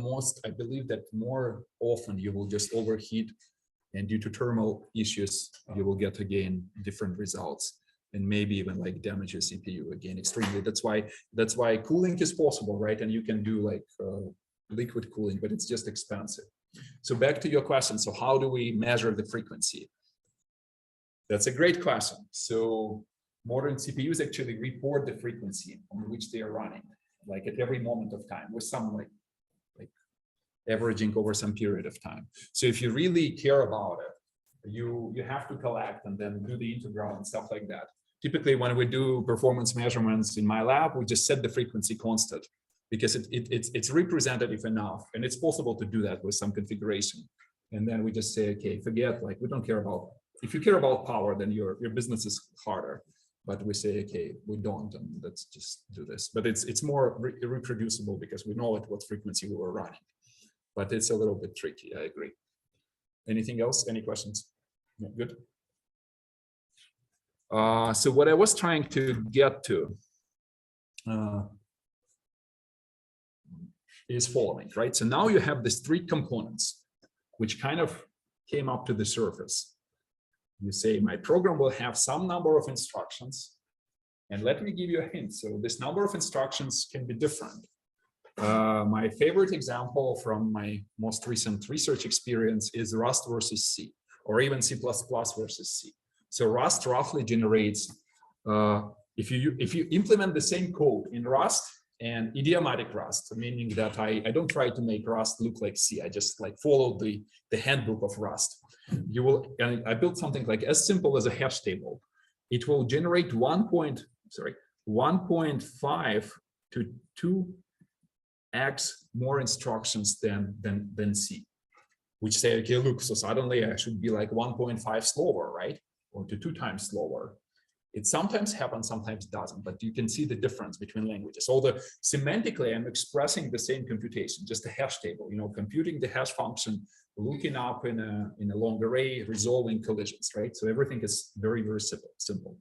I believe that more often you will just overheat, and due to thermal issues, you will get again different results, and maybe even like damage your CPU again extremely. That's why cooling is possible, right? And you can do like liquid cooling, but it's just expensive. So back to your question. So how do we measure the frequency? That's a great question. So modern CPUs actually report the frequency on which they are running, like at every moment of time, with some like averaging over some period of time. So if you really care about it, you have to collect and then do the integral and stuff like that. Typically, when we do performance measurements in my lab, we just set the frequency constant because it's representative enough, and it's possible to do that with some configuration. And then we just say, okay, forget, like, we don't care about, if you care about power, then your business is harder. But we say, okay, we don't, and let's just do this. But it's more reproducible because we know at what frequency we were running. But it's a little bit tricky, I agree. Anything else? Any questions? No, good. So what I was trying to get to is following, right? So now you have these three components, which kind of came up to the surface. You say, my program will have some number of instructions. And let me give you a hint. So this number of instructions can be different. My favorite example from my most recent research experience is Rust versus C, or even C++ versus C. So Rust roughly generates, if you implement the same code in Rust and idiomatic Rust, meaning that I don't try to make Rust look like C, I just like follow the handbook of Rust. You will, and I built something like as simple as a hash table. It will generate 1.5 to 2x more instructions than C, which say, okay, look, so suddenly I should be like 1.5 slower, right? Or to 2 times slower. It sometimes happens, sometimes doesn't, but you can see the difference between languages. Although semantically, I'm expressing the same computation, just a hash table, computing the hash function, looking up in a long array, resolving collisions, right? So everything is very, very simple.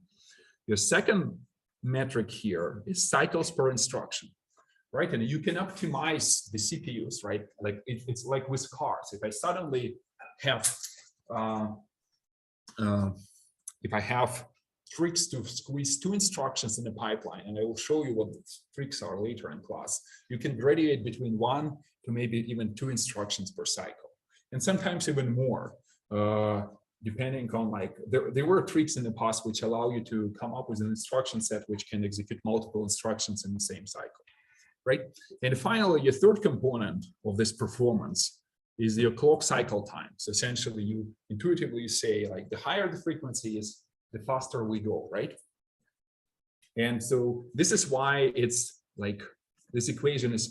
Your second metric here is cycles per instruction, right? And you can optimize the CPUs, right? Like it's like with cars. If I suddenly have, if I have tricks to squeeze 2 instructions in the pipeline, and I will show you what the tricks are later in class, you can graduate between 1 to maybe even 2 instructions per cycle, and sometimes even more, depending on there were tricks in the past which allow you to come up with an instruction set which can execute multiple instructions in the same cycle, right? And finally, your third component of this performance is your clock cycle time. So essentially, you intuitively say, like, the higher the frequency is, the faster we go, right? And so this is why it's like this equation is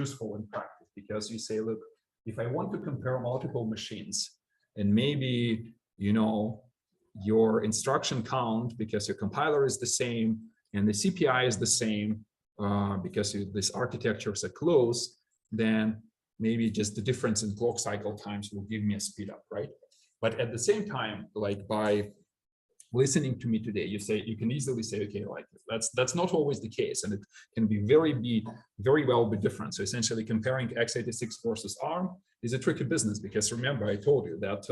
useful in practice, because you say, look, if I want to compare multiple machines, and maybe your instruction count, because your compiler is the same and the CPI is the same, because these architectures are close, then maybe just the difference in clock cycle times will give me a speed up, right? But at the same time, like, by listening to me today, you can easily say, okay, like that's not always the case, and it can be very well be different. So essentially, comparing x86 versus ARM is a tricky business, because remember, I told you that,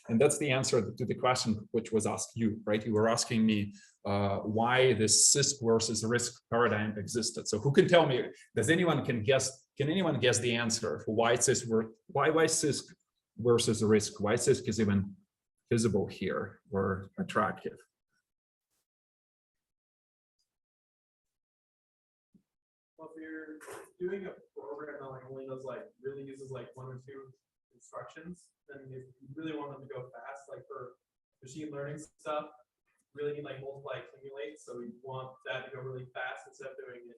and that's the answer to the question which was asked you, right? You were asking me why this CISC versus RISC paradigm existed. So who can tell me? Does anyone can anyone guess the answer for why CISC versus RISC? Why CISC is even visible here or attractive? Well, if you're doing a program that only does really uses 1 or 2 instructions, then if you really want them to go fast, like for machine learning stuff, really need like multiply accumulate, so we want that to go really fast instead of doing it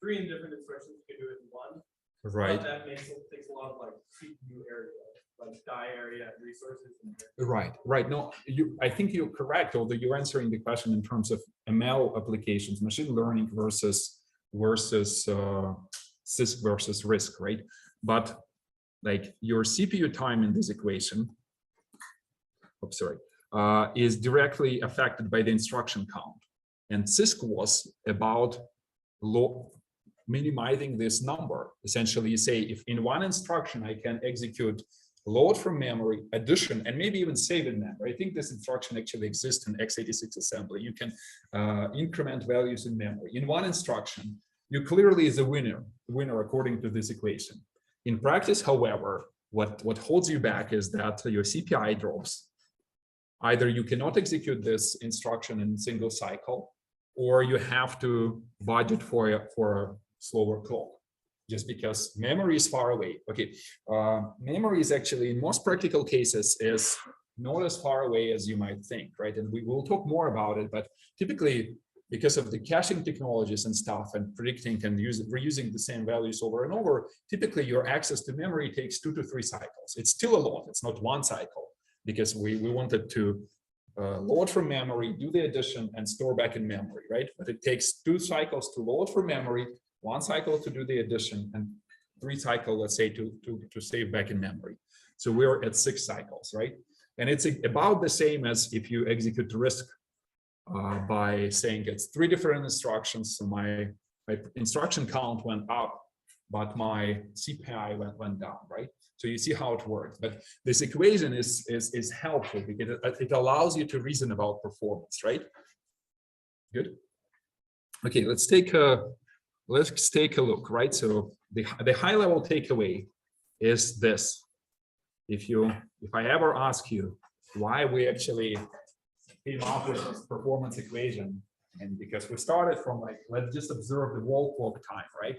3 different instructions, you can do it in 1. Right. But that takes a lot of like CPU area, like die area and resources. Right. No, I think you're correct, although you're answering the question in terms of ML applications, machine learning versus CISC versus RISC, right? But like your CPU time in this equation, is directly affected by the instruction count. And CISC was about minimizing this number. Essentially, you say if in one instruction I can execute load from memory, addition, and maybe even save in memory. I think this instruction actually exists in x86 assembly. You can increment values in memory. In one instruction, you clearly is a winner according to this equation. In practice, however, what holds you back is that your CPI drops. Either you cannot execute this instruction in single cycle, or you have to budget for a slower clock, just because memory is far away. Okay, memory is actually in most practical cases is not as far away as you might think, right? And we will talk more about it, but typically because of the caching technologies and stuff and predicting and reusing the same values over and over, typically your access to memory takes 2 to 3 cycles. It's still a lot, it's not 1 cycle, because we wanted to load from memory, do the addition and store back in memory, right? But it takes 2 cycles to load from memory, 1 cycle to do the addition, and 3 cycles, let's say, to save back in memory. So we're at 6 cycles, right? And it's about the same as if you execute RISC by saying it's 3 different instructions. So my instruction count went up, but my CPI went down, right? So you see how it works. But this equation is helpful because it allows you to reason about performance, right? Good. Okay, let's take a look, right? So the high level takeaway is this. If I ever ask you why we actually came up with this performance equation, and because we started from like, let's just observe the wall clock time, right?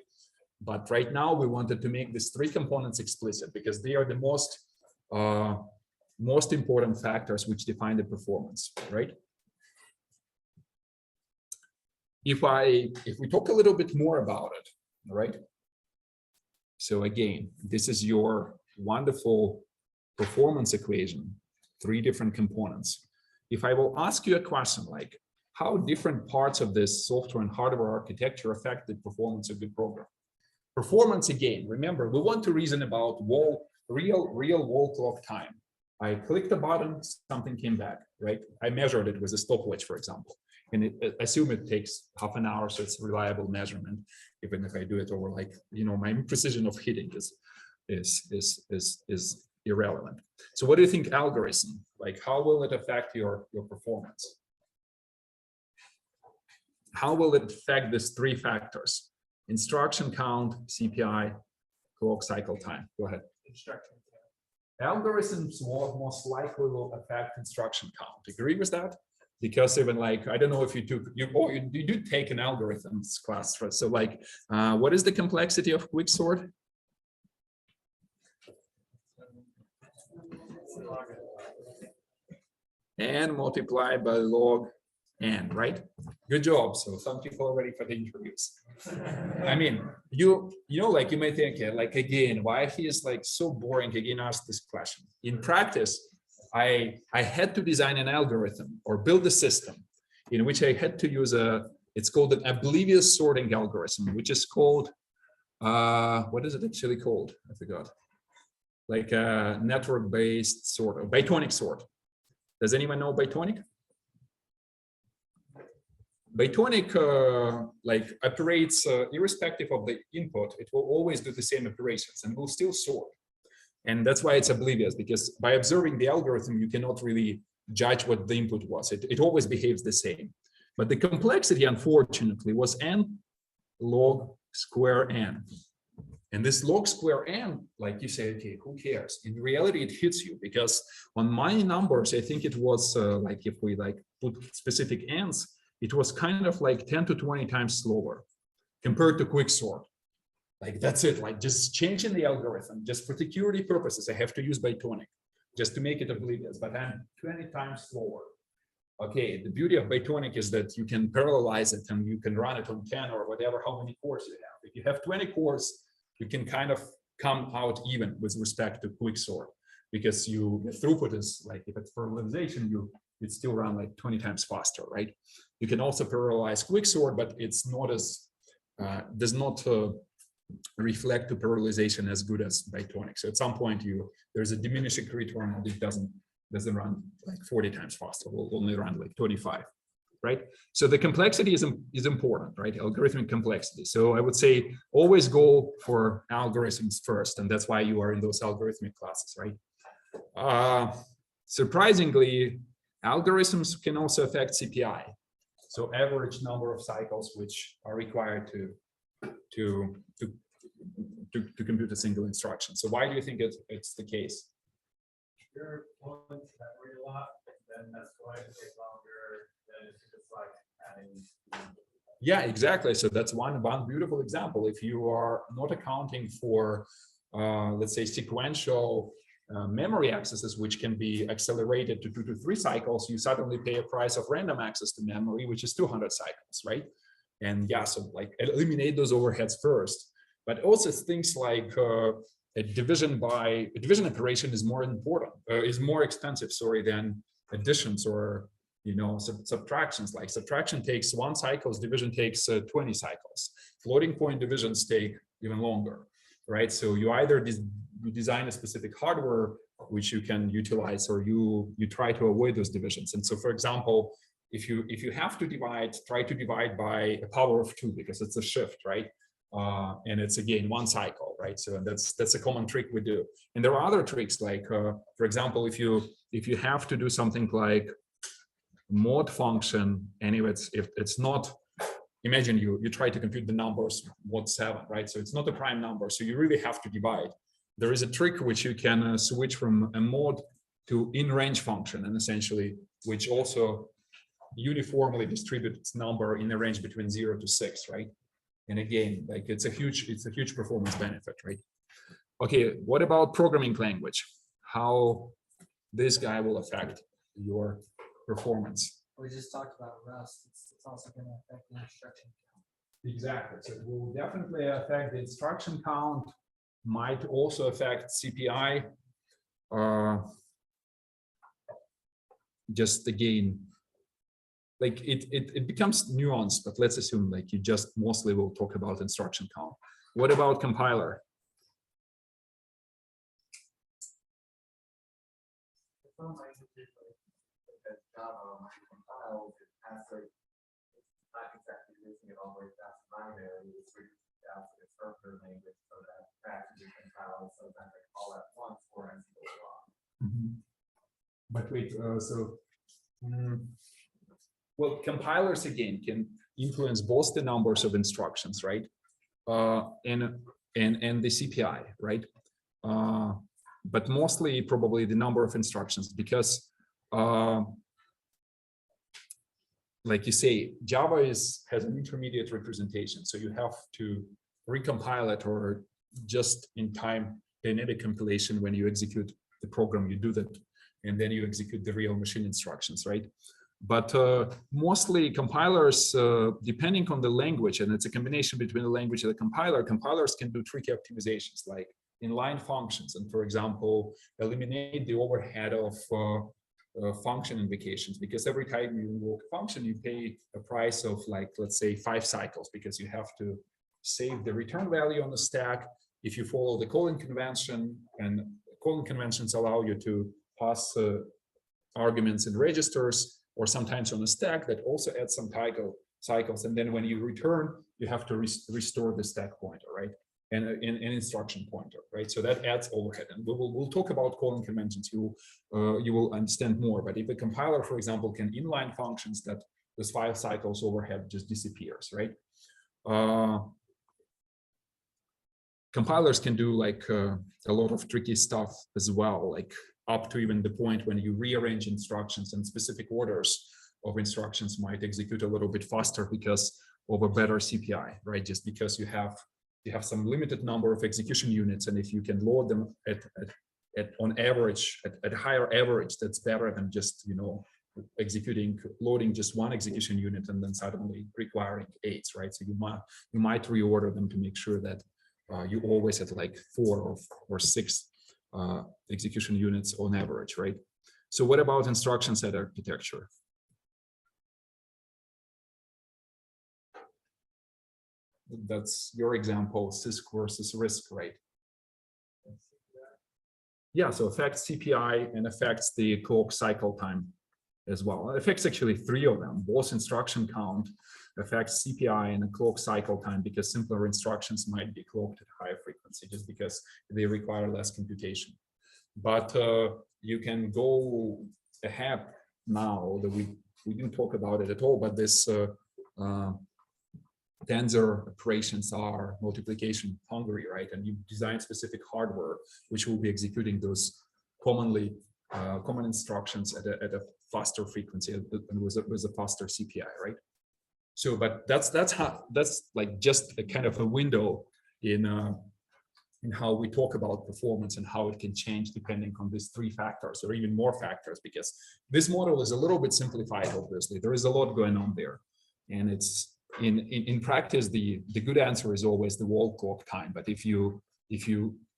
But right now we wanted to make these 3 components explicit because they are the most important factors which define the performance, right? If we talk a little bit more about it, right? So again, this is your wonderful performance equation, 3 different components. If I will ask you a question like, how different parts of this software and hardware architecture affect the performance of the program? Performance, again, remember, we want to reason about real wall clock time. I clicked a button, something came back, right? I measured it with a stopwatch, for example. And assume it takes half an hour, so it's a reliable measurement. Even if I do it over like, my precision of hitting is irrelevant. So what do you think algorithm, like how will it affect your performance? How will it affect these 3 factors? Instruction count, CPI, clock cycle time. Go ahead. Instruction. Algorithms most likely will affect instruction count. Agree with that? Because even like, I don't know if you do take an algorithms class, right? So like, what is the complexity of quicksort? And multiplied by log n, right? Good job. So some people are ready for the interviews. I mean, like you may think, like again, why he is like so boring? Again, ask this question. In practice, I had to design an algorithm or build a system in which I had to use it's called an oblivious sorting algorithm, which is called, what is it actually called? I forgot. Like a network-based sort of Bytonic sort. Does anyone know Bytonic? Bytonic like operates irrespective of the input. It will always do the same operations and will still sort. And that's why it's oblivious, because by observing the algorithm, you cannot really judge what the input was. It always behaves the same. But the complexity, unfortunately, was n log square n. And this log square n, like you say, okay, who cares? In reality, it hits you because on my numbers, I think it was like if we like put specific n's, it was kind of like 10 to 20 times slower compared to quicksort. Like that's it, like just changing the algorithm, just for security purposes, I have to use Bytonic just to make it oblivious, but I'm 20 times slower. Okay, the beauty of Bytonic is that you can parallelize it and you can run it on 10 or whatever, how many cores you have. If you have 20 cores, you can kind of come out even with respect to Quicksort, because the throughput is like, if it's parallelization, it still run like 20 times faster, right? You can also parallelize Quicksort, but it's not as, does not reflect the parallelization as good as Bytonic. So at some point there's a diminishing return and it doesn't run like 40 times faster, will only run like 25, right? So the complexity is important, right? Algorithmic complexity. So I would say always go for algorithms first, and that's why you are in those algorithmic classes, right? Surprisingly, algorithms can also affect CPI. So average number of cycles which are required to compute a single instruction. So why do you think it's the case? Your points memory a lot, then that's going to take longer than if you just like adding. Yeah, exactly. So that's one beautiful example. If you are not accounting for, let's say, sequential memory accesses, which can be accelerated to 2 to 3 cycles, you suddenly pay a price of random access to memory, which is 200 cycles, right? And yeah, so like eliminate those overheads first. But also things like a division operation is more important, is more expensive, sorry, than additions or subtractions. Like subtraction takes 1 cycle, division takes 20 cycles. Floating point divisions take even longer, right? So you either you design a specific hardware which you can utilize, or you try to avoid those divisions. And so, for example, if you have to divide, try to divide by a power of 2 because it's a shift, right? And it's again 1 cycle, right? So that's a common trick we do. And there are other tricks, like for example, if you have to do something like mod function, and if it's not, imagine you try to compute the numbers mod 7, right? So it's not a prime number, so you really have to divide. There is a trick which you can switch from a mod to in-range function, and essentially which also uniformly distributes number in a range between 0 to 6, right? And again, like it's a huge performance benefit, right? Okay, what about programming language? How this guy will affect your performance? We just talked about Rust. It's also going to affect the instruction count. Exactly. So it will definitely affect the instruction count, might also affect CPI. Just again, like it becomes nuanced, but let's assume like you just mostly will talk about instruction count. What about compiler? Some languages like Java, compile, it has like, it's not exactly using it all the way past binary, it's reduced down to the interpreter language so that packages compile sometimes like all at once or as you go along. But wait, well, compilers again can influence both the numbers of instructions, right? And the CPI, right? But mostly probably the number of instructions, because like you say, Java has an intermediate representation. So you have to recompile it, or just in time dynamic compilation. When you execute the program, you do that, and then you execute the real machine instructions, right? But mostly compilers, depending on the language, and it's a combination between the language and the compiler, compilers can do tricky optimizations like inline functions, and for example, eliminate the overhead of function invocations, because every time you invoke a function, you pay a price of, like, let's say 5 cycles, because you have to save the return value on the stack. If you follow the calling convention, and calling conventions allow you to pass arguments in registers, or sometimes on a stack that also adds some cycles. And then when you return, you have to restore the stack pointer, right? And an instruction pointer, right? So that adds overhead. And we'll talk about calling conventions. You will understand more. But if a compiler, for example, can inline functions, that this 5 cycles overhead just disappears, right? Compilers can do like a lot of tricky stuff as well, like up to even the point when you rearrange instructions, and specific orders of instructions might execute a little bit faster because of a better CPI, right? Just because you have some limited number of execution units, and if you can load them at on average at higher average, that's better than just loading just one execution unit and then suddenly requiring 8, right? So you might reorder them to make sure that you always have like 4 or 6 execution units on average, right? So what about instruction set architecture? That's your example, CISC versus RISC, right? Yeah, so affects CPI and affects the clock cycle time as well. It affects actually 3 of them. Both instruction count affects CPI and the clock cycle time, because simpler instructions might be clocked at higher frequency just because they require less computation. But you can go ahead now that we didn't talk about it at all, but this tensor operations are multiplication hungry, right? And you design specific hardware which will be executing those common instructions at a faster frequency and with a faster CPI, right? So, but that's like just a kind of a window in how we talk about performance and how it can change depending on these 3 factors or even more factors, because this model is a little bit simplified. Obviously, there is a lot going on there, and it's in practice the good answer is always the wall clock time. But if you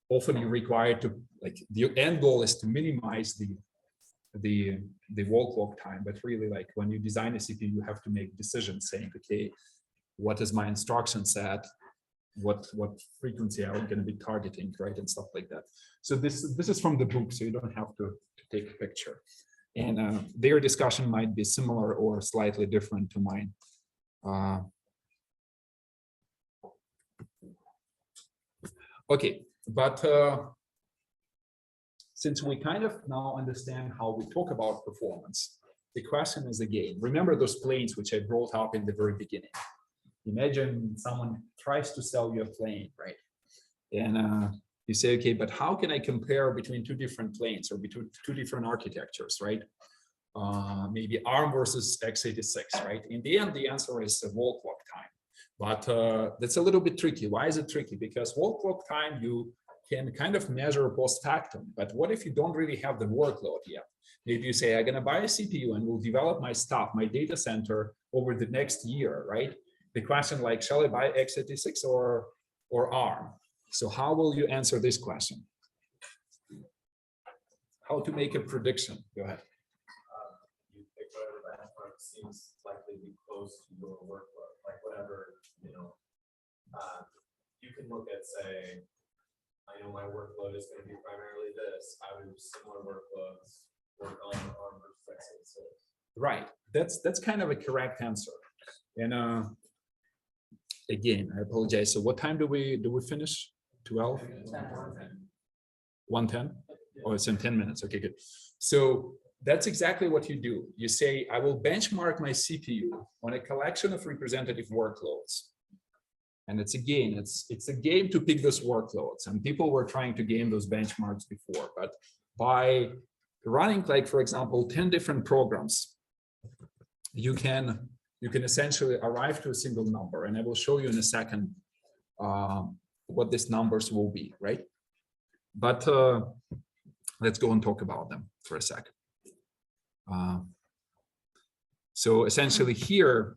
often you're required to, like, the end goal is to minimize the wall clock time, but really, like, when you design a CPU, you have to make decisions saying, okay, what is my instruction set, what frequency are we going to be targeting, right, and stuff like that. So this is from the book, so you don't have to take a picture, and their discussion might be similar or slightly different to mine. Okay, but since we kind of now understand how we talk about performance, the question is again, remember those planes which I brought up in the very beginning. Imagine someone tries to sell you a plane, right? And you say, okay, but how can I compare between 2 different planes or between 2 different architectures, right? Maybe ARM versus x86, right? In the end, the answer is a wall clock time. But that's a little bit tricky. Why is it tricky? Because wall clock time, you can kind of measure post factum. But what if you don't really have the workload yet? Maybe you say, I'm going to buy a CPU and will develop my stuff, my data center over the next year, right? The question, like, shall I buy x86 or ARM? So how will you answer this question? How to make a prediction? Go ahead. You pick whatever benchmark seems likely to be close to your workload, like whatever, you can look at, say, I know my workload is going to be primarily this. I would use similar workloads, work on ARM versus x86. Right. That's kind of a correct answer. And again, I apologize. So what time do we finish? 12? 1:10? Oh, it's in 10 minutes. Okay, good. So that's exactly what you do. You say, I will benchmark my CPU on a collection of representative workloads. And it's a game to pick those workloads. And people were trying to game those benchmarks before, but by running, like, for example, 10 different programs, you can essentially arrive to a single number. And I will show you in a second what these numbers will be, right? But let's go and talk about them for a second. So essentially here,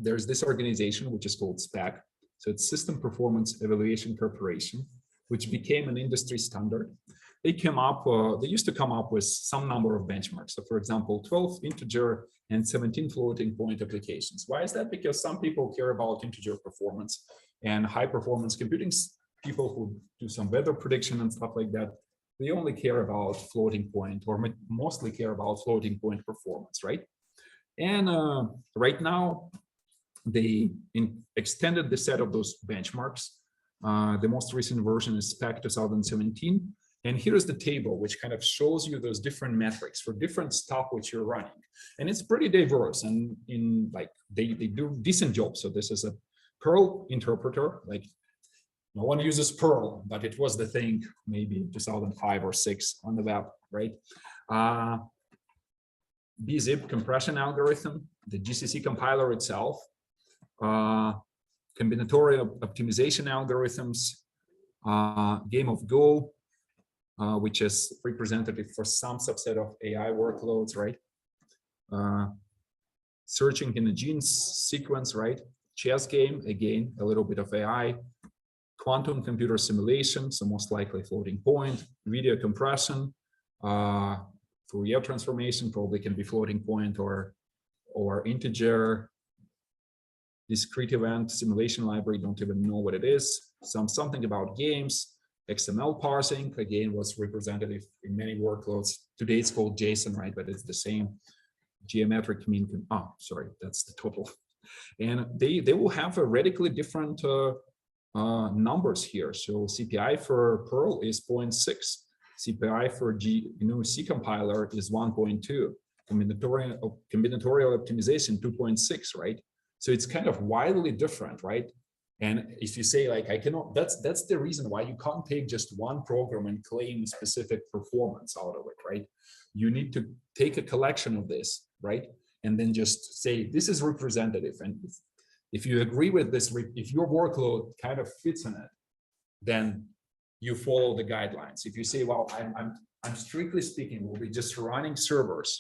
there's this organization which is called SPEC. So it's System Performance Evaluation Corporation, which became an industry standard. They used to come up with some number of benchmarks. So for example, 12 integer and 17 floating point applications. Why is that? Because some people care about integer performance, and high performance computing people who do some weather prediction and stuff like that, they only care about floating point, or mostly care about floating point performance, right? And right now, they extended the set of those benchmarks. The most recent version is SPEC 2017. And here's the table, which kind of shows you those different metrics for different stuff which you're running. And it's pretty diverse, and they do decent job. So this is a Perl interpreter. Like, no one uses Perl, but it was the thing maybe 2005 or 6 on the web, right? bzip compression algorithm, the GCC compiler itself, combinatorial optimization algorithms, game of Go, which is representative for some subset of AI workloads, right? Searching in the gene sequence, right? Chess game, again, a little bit of AI. Quantum computer simulation, so most likely floating point. Video compression, Fourier transformation, probably can be floating point or integer. Discrete event simulation library, don't even know what it is. Something about games. XML parsing, again, was representative in many workloads. Today it's called JSON, right? But it's the same. Geometric mean, sorry, that's the total. And they will have a radically different numbers here. So CPI for Perl is 0.6. CPI for C compiler is 1.2. Combinatorial optimization 2.6, right? So it's kind of wildly different, right? And if you say like, I cannot, that's the reason why you can't take just one program and claim specific performance out of it, right? You need to take a collection of this, right? And then just say, this is representative. And if you agree with this, if your workload kind of fits in it, then you follow the guidelines. If you say, well, I'm strictly speaking, we'll be just running servers,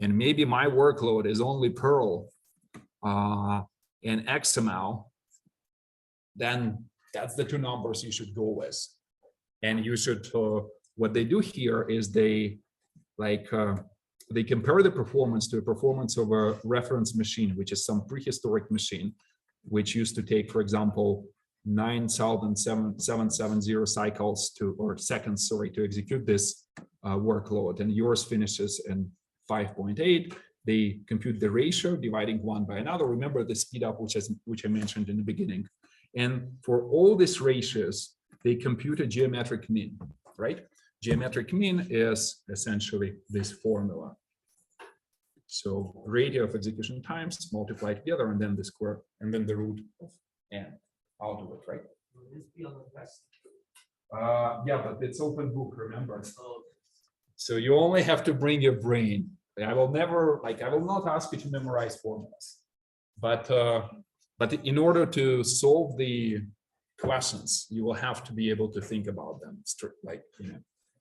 and maybe my workload is only Perl and XML, then that's the two numbers you should go with. And you should, what they do here is they compare the performance to the performance of a reference machine, which is some prehistoric machine, which used to take, for example, 9,770 cycles or seconds, sorry, to execute this workload, and yours finishes in 5.8. They compute the ratio, dividing one by another. Remember the speed up, which I mentioned in the beginning. And for all these ratios, they compute a geometric mean, right? Geometric mean is essentially this formula. So radio of execution times multiplied together, and then the square, and then the root of n out of it, right? Will this be on the test? Yeah, but it's open book, remember? So you only have to bring your brain. I will never, I will not ask you to memorize formulas, but in order to solve the questions, you will have to be able to think about them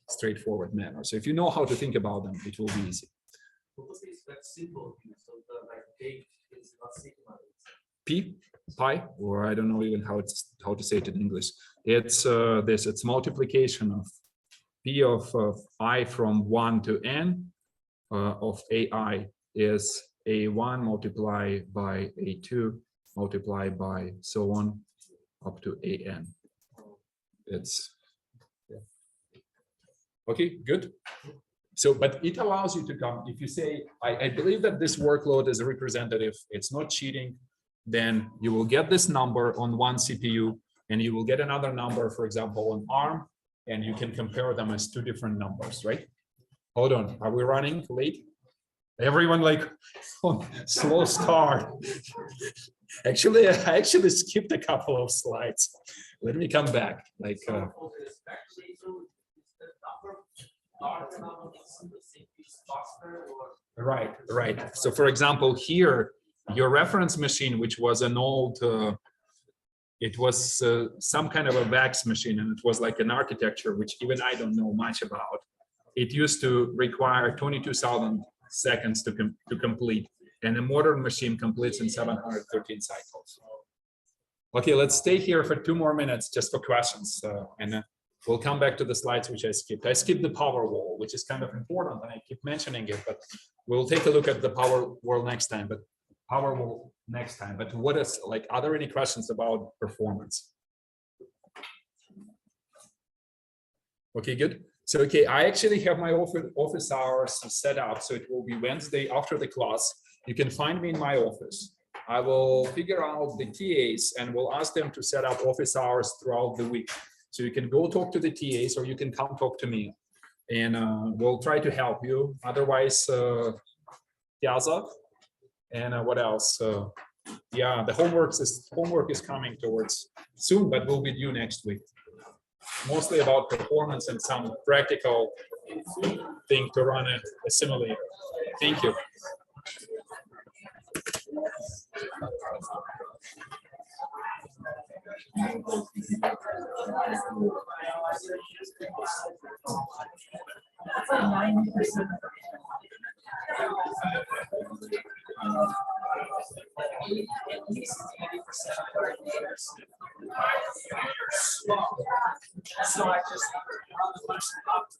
straightforward manner. So if you know how to think about them, it will be easy. That's simple. So the big is not sigma. Pi, or I don't know even how to say it in English. It's it's multiplication of p of I from 1 to n of AI is a1 multiplied by a2 multiplied by so on up to an. It's okay, good. So, but it allows you to come, if you say, I believe that this workload is representative, it's not cheating, then you will get this number on one CPU, and you will get another number, for example, on ARM, and you can compare them as two different numbers, right? Hold on, are we running late? Everyone slow start. Actually, I actually skipped a couple of slides. Let me come back. Right. So for example, here, your reference machine, which was an old, it was some kind of a VAX machine, and it was like an architecture, which even I don't know much about. It used to require 22,000 seconds to complete, and a modern machine completes in 713 cycles. Okay, let's stay here for 2 more minutes just for questions, and we'll come back to the slides which I skipped. I skipped the Powerwall, which is kind of important, and I keep mentioning it, but we'll take a look at the Powerwall next time. But Powerwall next time. But what is are there any questions about performance? Okay, good. So okay, I actually have my office hours set up, so it will be Wednesday after the class. You can find me in my office. I will figure out the TAs and we'll ask them to set up office hours throughout the week. So you can go talk to the TAs, or you can come talk to me, and we'll try to help you. Otherwise, Piazza, and what else? Yeah, the homework is coming towards soon, but will be due next week. Mostly about performance and some practical thing to run a simulator. Thank you. So I just